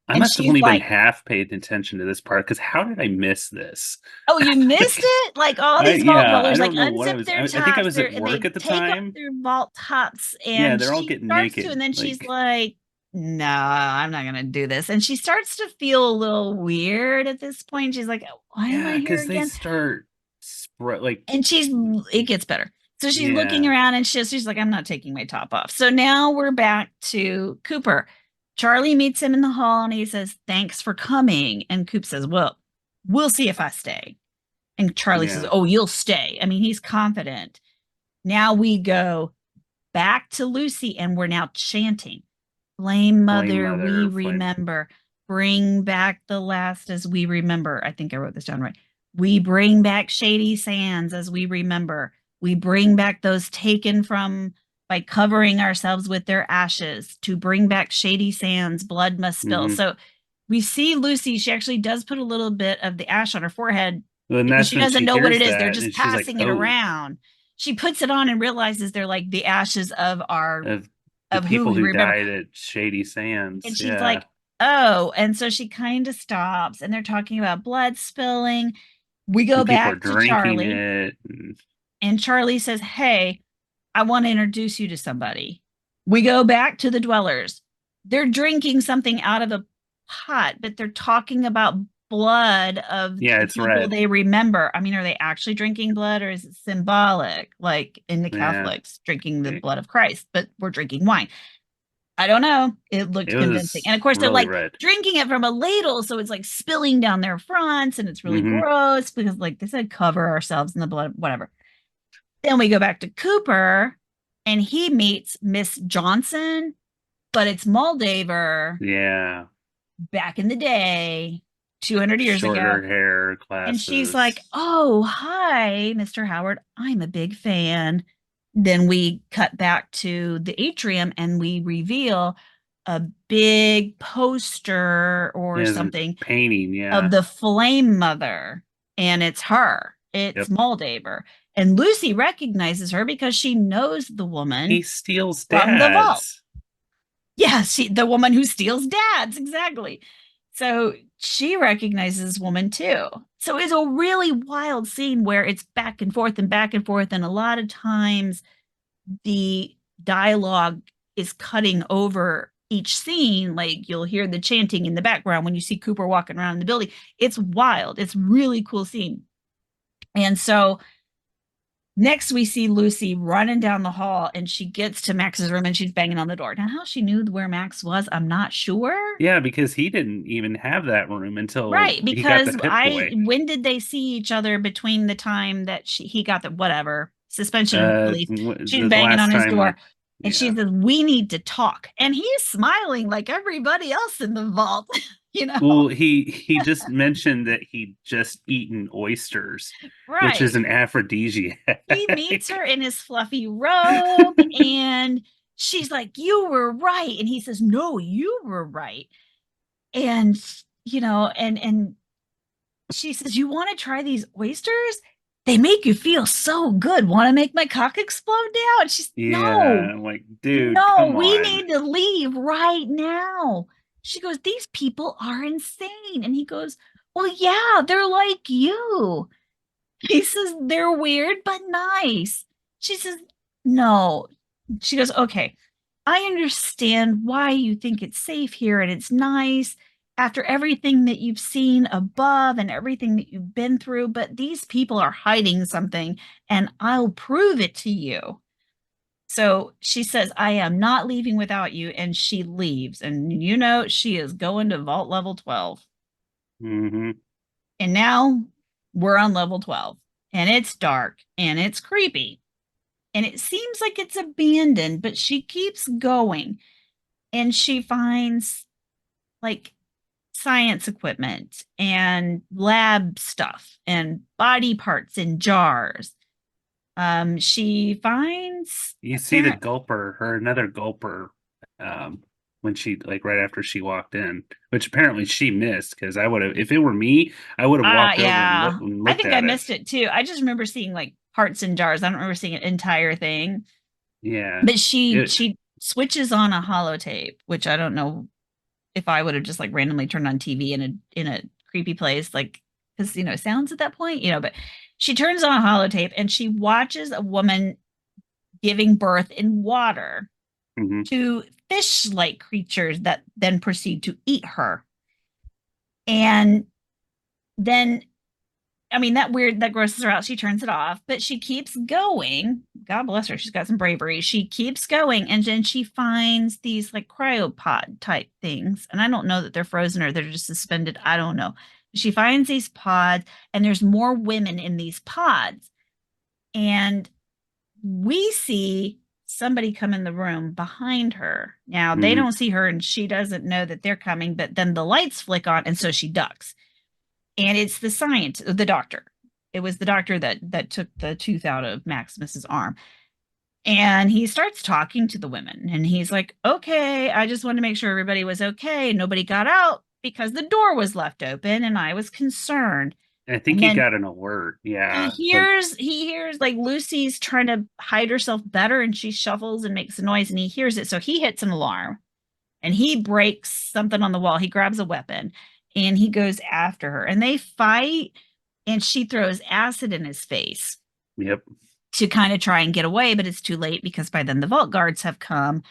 I must have only been half paid attention to this part, because how did I miss this? Oh, you missed it? Like all these vault dwellers, like unzip their tops. I think I was at work at the time. Off their vault tops, and yeah, they're all getting naked. and then she's like, no, I'm not gonna do this. And she starts to feel a little weird at this point. She's like, why am I here because again? they start and it gets better. So she's looking around, and she's like, I'm not taking my top off. So now we're back to Cooper. Charlie meets him in the hall, and he says, thanks for coming. And Coop says, well, we'll see if I stay. And Charlie says, oh, you'll stay. I mean, he's confident. Now we go back to Lucy, and we're now chanting. Flame Mother, we remember. Bring back the last as we remember. I think I wrote this down right. We bring back Shady Sands as we remember. We bring back those taken from by covering ourselves with their ashes to bring back Shady Sands, blood must spill. Mhm. So we see Lucy, she actually does put a little bit of the ash on her forehead Well, and because that's she when doesn't she know what hears it is. They're that, just and she's like, passing it "Oh," around. She puts it on and realizes they're like the ashes of of the of who people we who remember. died at Shady And Sands. she's Yeah, like, oh, and so she kind of stops and they're talking about blood spilling. We go and people are back to drinking Charlie, it. and Charlie says, hey, I want to introduce you to somebody. We go back to the dwellers. They're drinking something out of a pot, but they're talking about blood of Yeah, the it's people red. they remember. I mean, are they actually drinking blood or is it symbolic, like in the Yeah, Catholics drinking the blood of Christ, but we're drinking wine? I don't know. It looked it convincing. was And of course, they're really like red. drinking it from a ladle. So it's like spilling down their fronts and it's really Hmm. gross because, like they said, cover ourselves in the blood, whatever. Then we go back to Cooper and he meets Miss Johnson, but it's Moldaver Yeah, back in the day, 200 years ago. shorter hair, And she's like, glasses. oh, hi, Mr. Howard. I'm a big fan. Then we cut back to the atrium and we reveal a big poster or Yeah, it's a something painting. Yeah, of the Flame Mother. And it's her, it's yep. Moldaver. And Lucy recognizes her because she knows the woman He steals from the vault. dads. Yeah, the woman who steals dads, exactly. So she recognizes this woman too. So it's a really wild scene where it's back and forth and back and forth. And a lot of times the dialogue is cutting over each scene. Like you'll hear the chanting in the background when you see Cooper walking around in the building. It's wild. It's really cool scene. And so next, we see Lucy running down the hall and she gets to Max's room and she's banging on the door. Now, how she knew where Max was, I'm not sure. Yeah, because he didn't even have that room until Right, he got the because Pip Boy. when did they see each other between the time that he got the whatever suspension of belief? She's The banging last on his time, door like, and she yeah. says, we need to talk. And he's smiling like everybody else in the vault, you know? Well, he just mentioned that he'd just eaten oysters, which is Right. an aphrodisiac. He meets her in his fluffy robe and she's like, you were right. And he says, no, you were right. And, you know, and she says, you want to try these oysters? They make you feel so good. Want to make my cock explode now? And she's, Yeah, no, I'm like, dude, no, come we on. need to leave right now. She goes, these people are insane. And he goes, well, yeah, they're like you. He says, they're weird, but nice. She says, no. She goes, okay, I understand why you think it's safe here and it's nice after everything that you've seen above and everything that you've been through, but these people are hiding something and I'll prove it to you. So she says, I am not leaving without you. And she leaves. And you know, she is going to vault level 12. Hmm. And now we're on level 12 and it's dark and it's creepy. And it seems like it's abandoned, but she keeps going and she finds like science equipment and lab stuff and body parts in jars. She finds You see the gulper, or another gulper, when she, like, right after she walked in, which apparently she missed, because I would have, if it were me, I would have walked over and, yeah, and I looked think I at it. missed it too. I just remember seeing like parts in jars. I don't remember seeing an entire thing. Yeah. But she It, she switches on a holotape, which I don't know if I would have just like randomly turned on TV in a creepy place, like because you know sounds at that point, you know. But she turns on a holotape and she watches a woman giving birth in water mhm. to fish-like creatures that then proceed to eat her. And then I mean, that grosses her out. She turns it off, but she keeps going. God bless her. She's got some bravery. She keeps going. And then she finds these like cryopod type things. And I don't know that they're frozen or they're just suspended. I don't know. She finds these pods, and there's more women in these pods. And we see somebody come in the room behind her. Now, they Mhm. don't see her, and she doesn't know that they're coming, but then the lights flick on, and so she ducks, and it's the doctor. It was the doctor that took the tooth out of Maximus's arm. And he starts talking to the women, and he's like, okay, I just wanted to make sure everybody was okay. Nobody got out because the door was left open, and I was concerned. I think And he then got an alert. he Yeah. hears like Lucy's trying to hide herself better, and she shuffles and makes a noise, and he hears it. So he hits an alarm, and he breaks something on the wall. He grabs a weapon, and he goes after her, and they fight, and she throws acid in his face Yep. to kind of try and get away, but it's too late because by then the vault guards have come,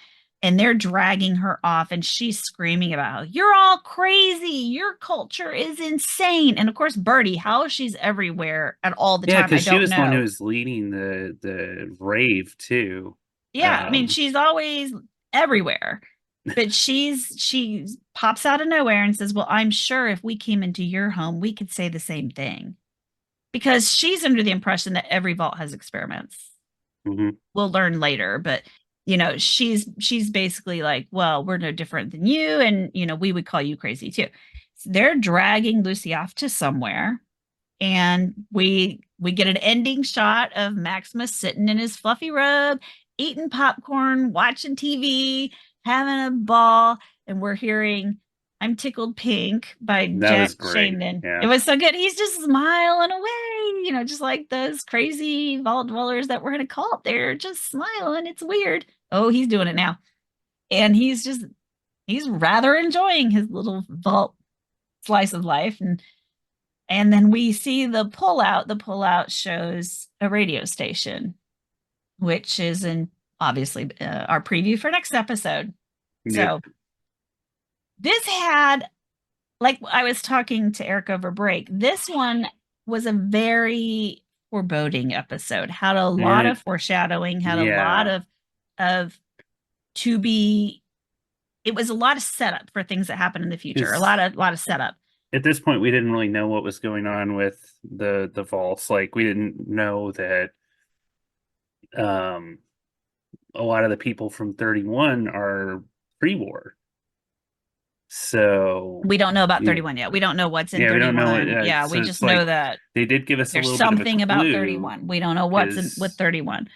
and they're dragging her off, and she's screaming about how you're all crazy, your culture is insane. And of course Birdie, how she's everywhere at all the Yeah, time, I because she don't was the one who know. was leading the rave too. Yeah, I mean, she's always everywhere, but she pops out of nowhere and says, well, I'm sure if we came into your home we could say the same thing, because she's under the impression that every vault has experiments. Mhm. We'll learn later, but she's basically like, well, we're no different than you, and we would call you crazy too. So they're dragging Lucy off to somewhere, and we get an ending shot of Maximus sitting in his fluffy robe, eating popcorn, watching TV, having a ball, and we're hearing I'm Tickled Pink by That was Jack great. Shannon. Yeah. It was so good. He's just smiling away, just like those crazy vault dwellers that were in a cult. They're just smiling. It's weird. Oh, he's doing it now. And he's rather enjoying his little vault slice of life. And then we see the pullout. The pullout shows a radio station, which is obviously our preview for next episode. Yep. So this had, like I was talking to Eric over break, this one was a very foreboding episode. Had a lot of foreshadowing, had a lot of to be. It was a lot of setup for things that happen in the future. A lot of setup. At this point, we didn't really know what was going on with the vaults. Like, we didn't know that a lot of the people from 31 are pre-war. So we don't know about 31 yet. We don't know what's in 31. We don't know. We just know that they did give us there's a little something bit of a clue, about 31. We don't know what's in with 31.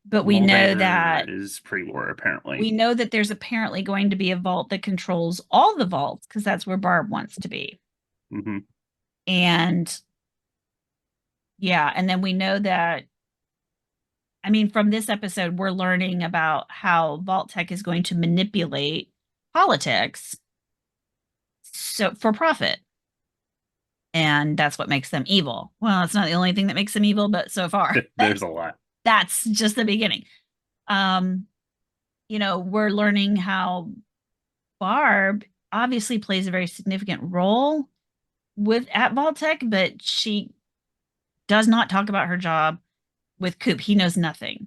But we know Muldaver that is pre-war, apparently. we know that there's apparently going to be a vault that controls all the vaults, because that's where Barb wants to be. Mm-hmm. And yeah, and then we know that, I mean, from this episode, we're learning about how Vault Tech is going to manipulate politics so for profit. And that's what makes them evil. Well, it's not the only thing that makes them evil, but so far there's a lot. That's just the beginning. We're learning how Barb obviously plays a very significant role at Vault-Tec, but she does not talk about her job with Coop. He knows nothing.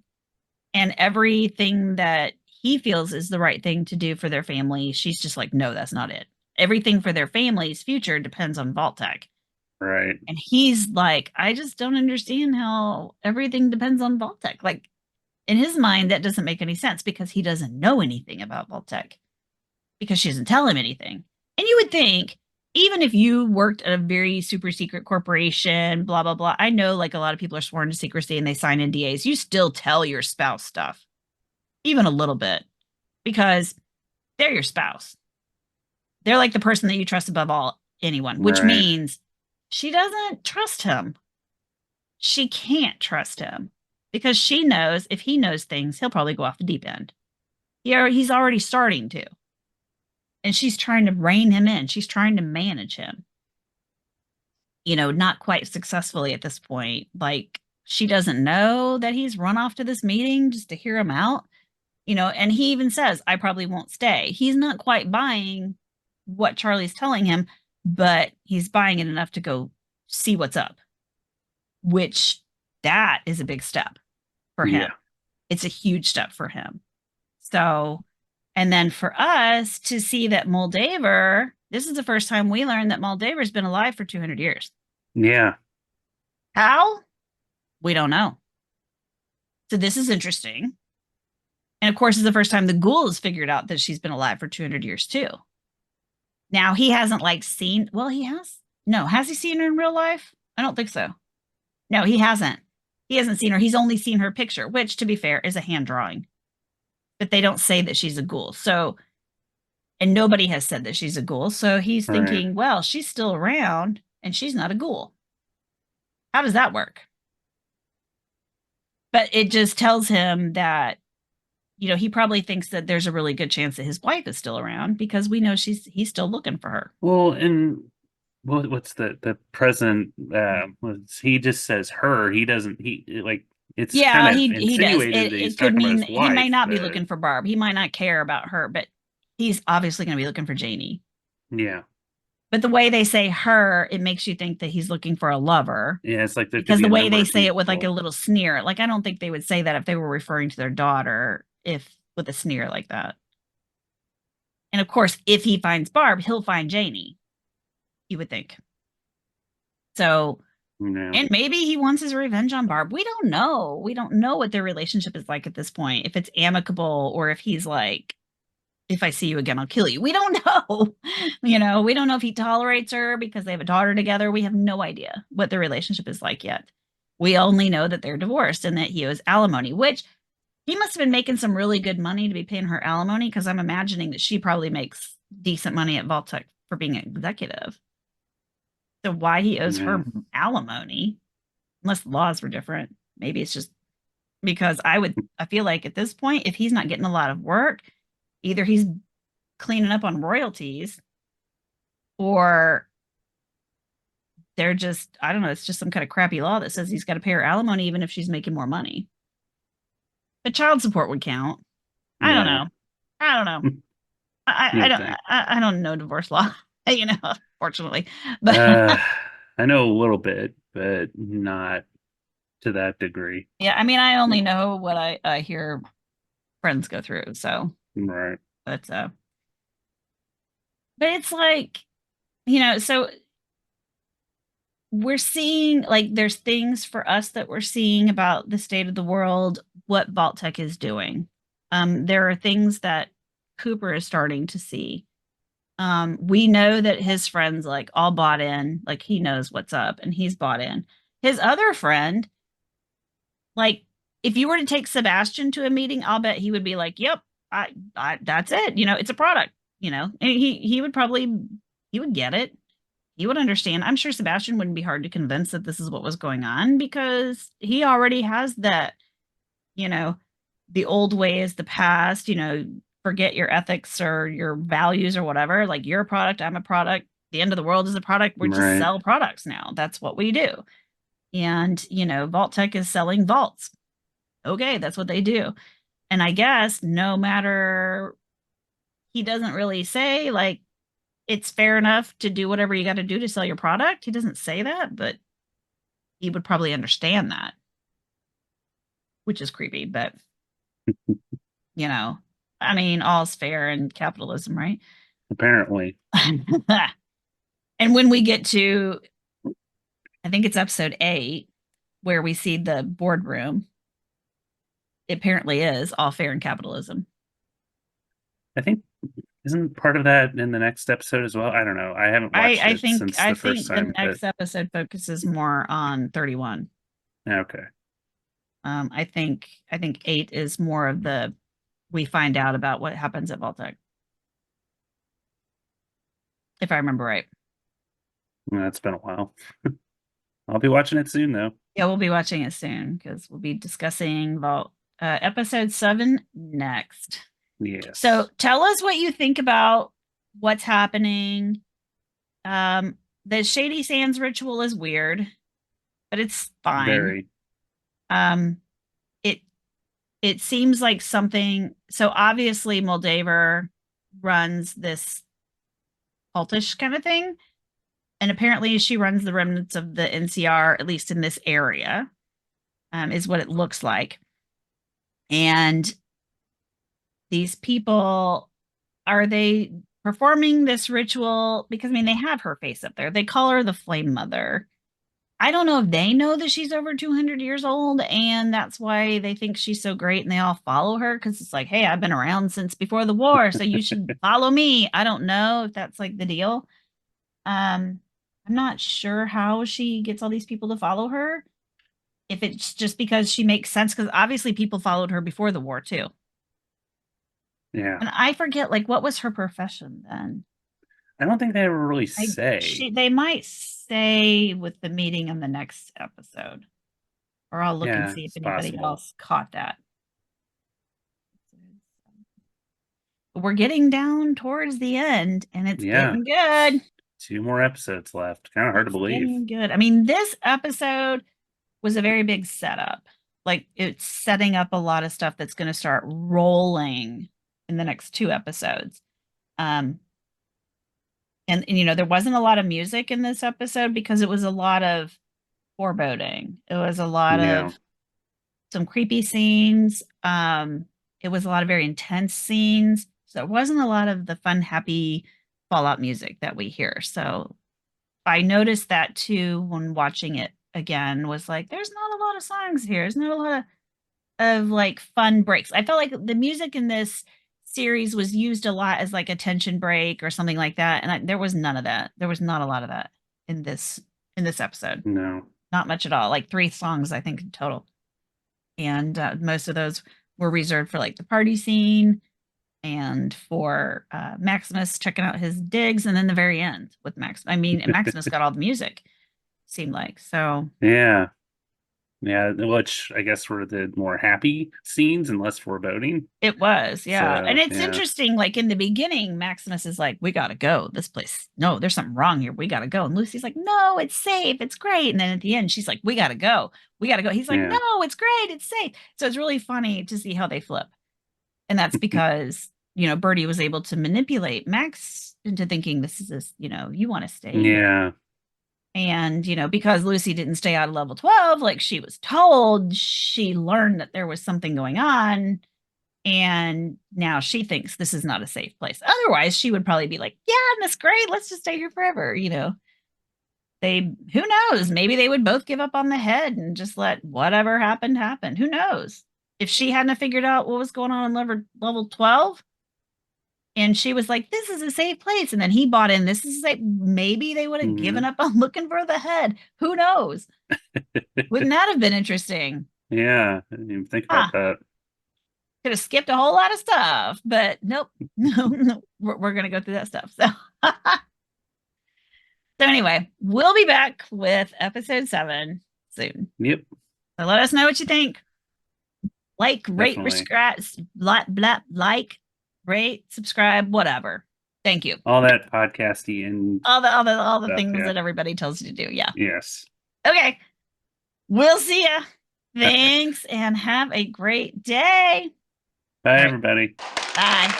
And everything that he feels is the right thing to do for their family, she's just like, no, that's not it. Everything for their family's future depends on Vault-Tec. Right. And he's like, I just don't understand how everything depends on Vault-Tec. Like, in his mind, that doesn't make any sense, because he doesn't know anything about Vault-Tec, because she doesn't tell him anything. And you would think, even if you worked at a very super secret corporation, blah, blah, blah. I know, like, a lot of people are sworn to secrecy and they sign NDAs. You still tell your spouse stuff, even a little bit, because they're your spouse. They're like the person that you trust above anyone, which means she doesn't trust him. She can't trust him, because she knows if he knows things, he'll probably go off the deep end. He's already starting to. And she's trying to rein him in. She's trying to manage him. Not quite successfully at this point. Like, she doesn't know that he's run off to this meeting just to hear him out. And he even says, I probably won't stay. He's not quite buying what Charlie's telling him, but he's buying it enough to go see what's up, which that is a big step for him. Yeah. It's a huge step for him. So, and then for us to see that Moldaver, this is the first time we learned that Moldaver's been alive for 200 years. Yeah. How? We don't know. So this is interesting. And of course, it's the first time the ghoul has figured out that she's been alive for 200 years too. Now, he hasn't seen, well, he has. No, has he seen her in real life? I don't think so. No, he hasn't. He hasn't seen her. He's only seen her picture, which, to be fair, is a hand drawing. But they don't say that she's a ghoul. So, and nobody has said that she's a ghoul. So he's Right. thinking, well, she's still around and she's not a ghoul. How does that work? But it just tells him that, he probably thinks that there's a really good chance that his wife is still around because we know he's still looking for her. Well, and what's the present? He just says her. He doesn't. It's kind of he does. insinuated that he's It could talking about mean his wife. he may not be looking for Barb. He might not care about her, but he's obviously going to be looking for Janie. Yeah. But the way they say her, it makes you think that he's looking for a lover. Yeah, it's like because the way they say it with like a little sneer. Like I don't think they would say that if they were referring to their daughter, if with a sneer like that. And of course, if he finds Barb, he'll find Janie. You would think. So, and maybe he wants his revenge on Barb. We don't know. We don't know what their relationship is like at this point. If it's amicable or if he's like, if I see you again, I'll kill you. We don't know. We don't know if he tolerates her because they have a daughter together. We have no idea what their relationship is like yet. We only know that they're divorced and that he owes alimony, which he must have been making some really good money to be paying her alimony because I'm imagining that she probably makes decent money at Vault-Tec for being an executive. So why he owes her alimony, unless the laws were different. Maybe it's just because I feel like at this point, if he's not getting a lot of work, either he's cleaning up on royalties or they're just, I don't know, it's just some kind of crappy law that says he's got to pay her alimony even if she's making more money. But child support would count. I don't know. I don't know divorce law, fortunately. But I know a little bit, but not to that degree. Yeah, I mean, I only know what I hear friends go through. So right. But it's like, so we're seeing like there's things for us that we're seeing about the state of the world, what Vault-Tec is doing. There are things that Cooper is starting to see. We know that his friends like all bought in, like he knows what's up and he's bought in. His other friend, like if you were to take Sebastian to a meeting, I'll bet he would be like, yep, I that's it. It's a product, and he would get it. He would understand. I'm sure Sebastian wouldn't be hard to convince that this is what was going on because he already has that, the old way is the past, forget your ethics or your values or whatever. Like you're a product, I'm a product. The end of the world is a product. We just sell products now. That's what we do. And, Vault-Tec is selling vaults. Okay, that's what they do. And I guess no matter, he doesn't really say like, it's fair enough to do whatever you got to do to sell your product. He doesn't say that, but he would probably understand that, which is creepy, but I mean, all's fair in capitalism, right? Apparently. And when we get to, I think it's episode 8, where we see the boardroom, it apparently is all fair in capitalism. I think isn't part of that in the next episode as well? I don't know. I haven't watched it since the first time. The next episode focuses more on 31. Okay. I think 8 is more of the we find out about what happens at Vault-Tec. If I remember right. Well, it's been a while. I'll be watching it soon though. Yeah, we'll be watching it soon because we'll be discussing episode 7 next. Yes. So tell us what you think about what's happening. The Shady Sands ritual is weird, but it's fine. Very. It seems like something. So obviously Moldaver runs this cultish kind of thing, and apparently she runs the remnants of the NCR, at least in this area, is what it looks like. And these people, are they performing this ritual? Because, I mean, they have her face up there. They call her the Flame Mother. I don't know if they know that she's over 200 years old, and that's why they think she's so great, and they all follow her, because it's like, hey, I've been around since before the war, so you should follow me. I don't know if that's, like, the deal. I'm not sure how she gets all these people to follow her. if it's just because she makes sense, because obviously people followed her before the war too. Yeah. And I forget, like, what was her profession then? I don't think they ever really say. They might say with the meeting in the next episode. Or I'll look and Yeah, see if it's anybody possible. else caught that. We're getting down towards the end, and it's Yeah. getting good. 2 more episodes left. Kind of hard to believe. Getting good. I mean, this episode was a very big setup. Like, it's setting up a lot of stuff that's going to start rolling in the next 2 episodes. And you know, there wasn't a lot of music in this episode because it was a lot of foreboding. It was a lot Yeah. of some creepy scenes. It was a lot of very intense scenes. So it wasn't a lot of the fun, happy Fallout music that we hear. So I noticed that too when watching it again, was like, there's not a lot of songs here. There's not a lot of like fun breaks. I felt like the music in this series was used a lot as like a tension break or something like that. And there was none of that. There was not a lot of that in this episode. No. Not much at all. Like 3 songs, I think, in total. And most of those were reserved for like the party scene and for Maximus checking out his digs, and then the very end with Maximus got all the music, seemed like. So Yeah. Yeah, which I guess were the more happy scenes and less foreboding. it was, yeah. So, And it's yeah. interesting, like in the beginning, Maximus is like, we gotta go. This place, no, there's something wrong here. We gotta go. And Lucy's like, no, it's safe. It's great. And then at the end, she's like, we gotta go. We gotta go. He's like, Yeah. no, it's great. It's safe. So it's really funny to see how they flip. And that's because, you know, Birdie was able to manipulate Max into thinking you want to stay here. Yeah. And, you know, because Lucy didn't stay out of level 12, like she was told, she learned that there was something going on. And now she thinks this is not a safe place. Otherwise, she would probably be like, yeah, that's great. Let's just stay here forever. You know, who knows? Maybe they would both give up on the head and just let whatever happened happen. Who knows? If she hadn't figured out what was going on in level 12, and she was like, this is a safe place. And then he bought in, this is safe. Maybe they would have given up on looking for the head. Who knows? Wouldn't that have been interesting? Yeah. I didn't even think about that. Could have skipped a whole lot of stuff, but nope. No, we're going to go through that stuff. So, so anyway, we'll be back with episode 7 soon. Yep. So let us know what you think. Like, rate, Definitely. like, rate, subscribe, whatever. Thank you. All that podcasty and all the stuff, things yeah. that everybody tells you to do. Yeah. Yes. Okay. We'll see ya. Thanks and have a great day. Bye, everybody. Bye.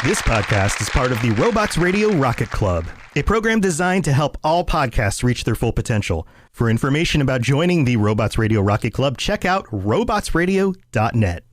This podcast is part of the Robots Radio Rocket Club, a program designed to help all podcasts reach their full potential. For information about joining the Robots Radio Rocket Club, check out robotsradio.net.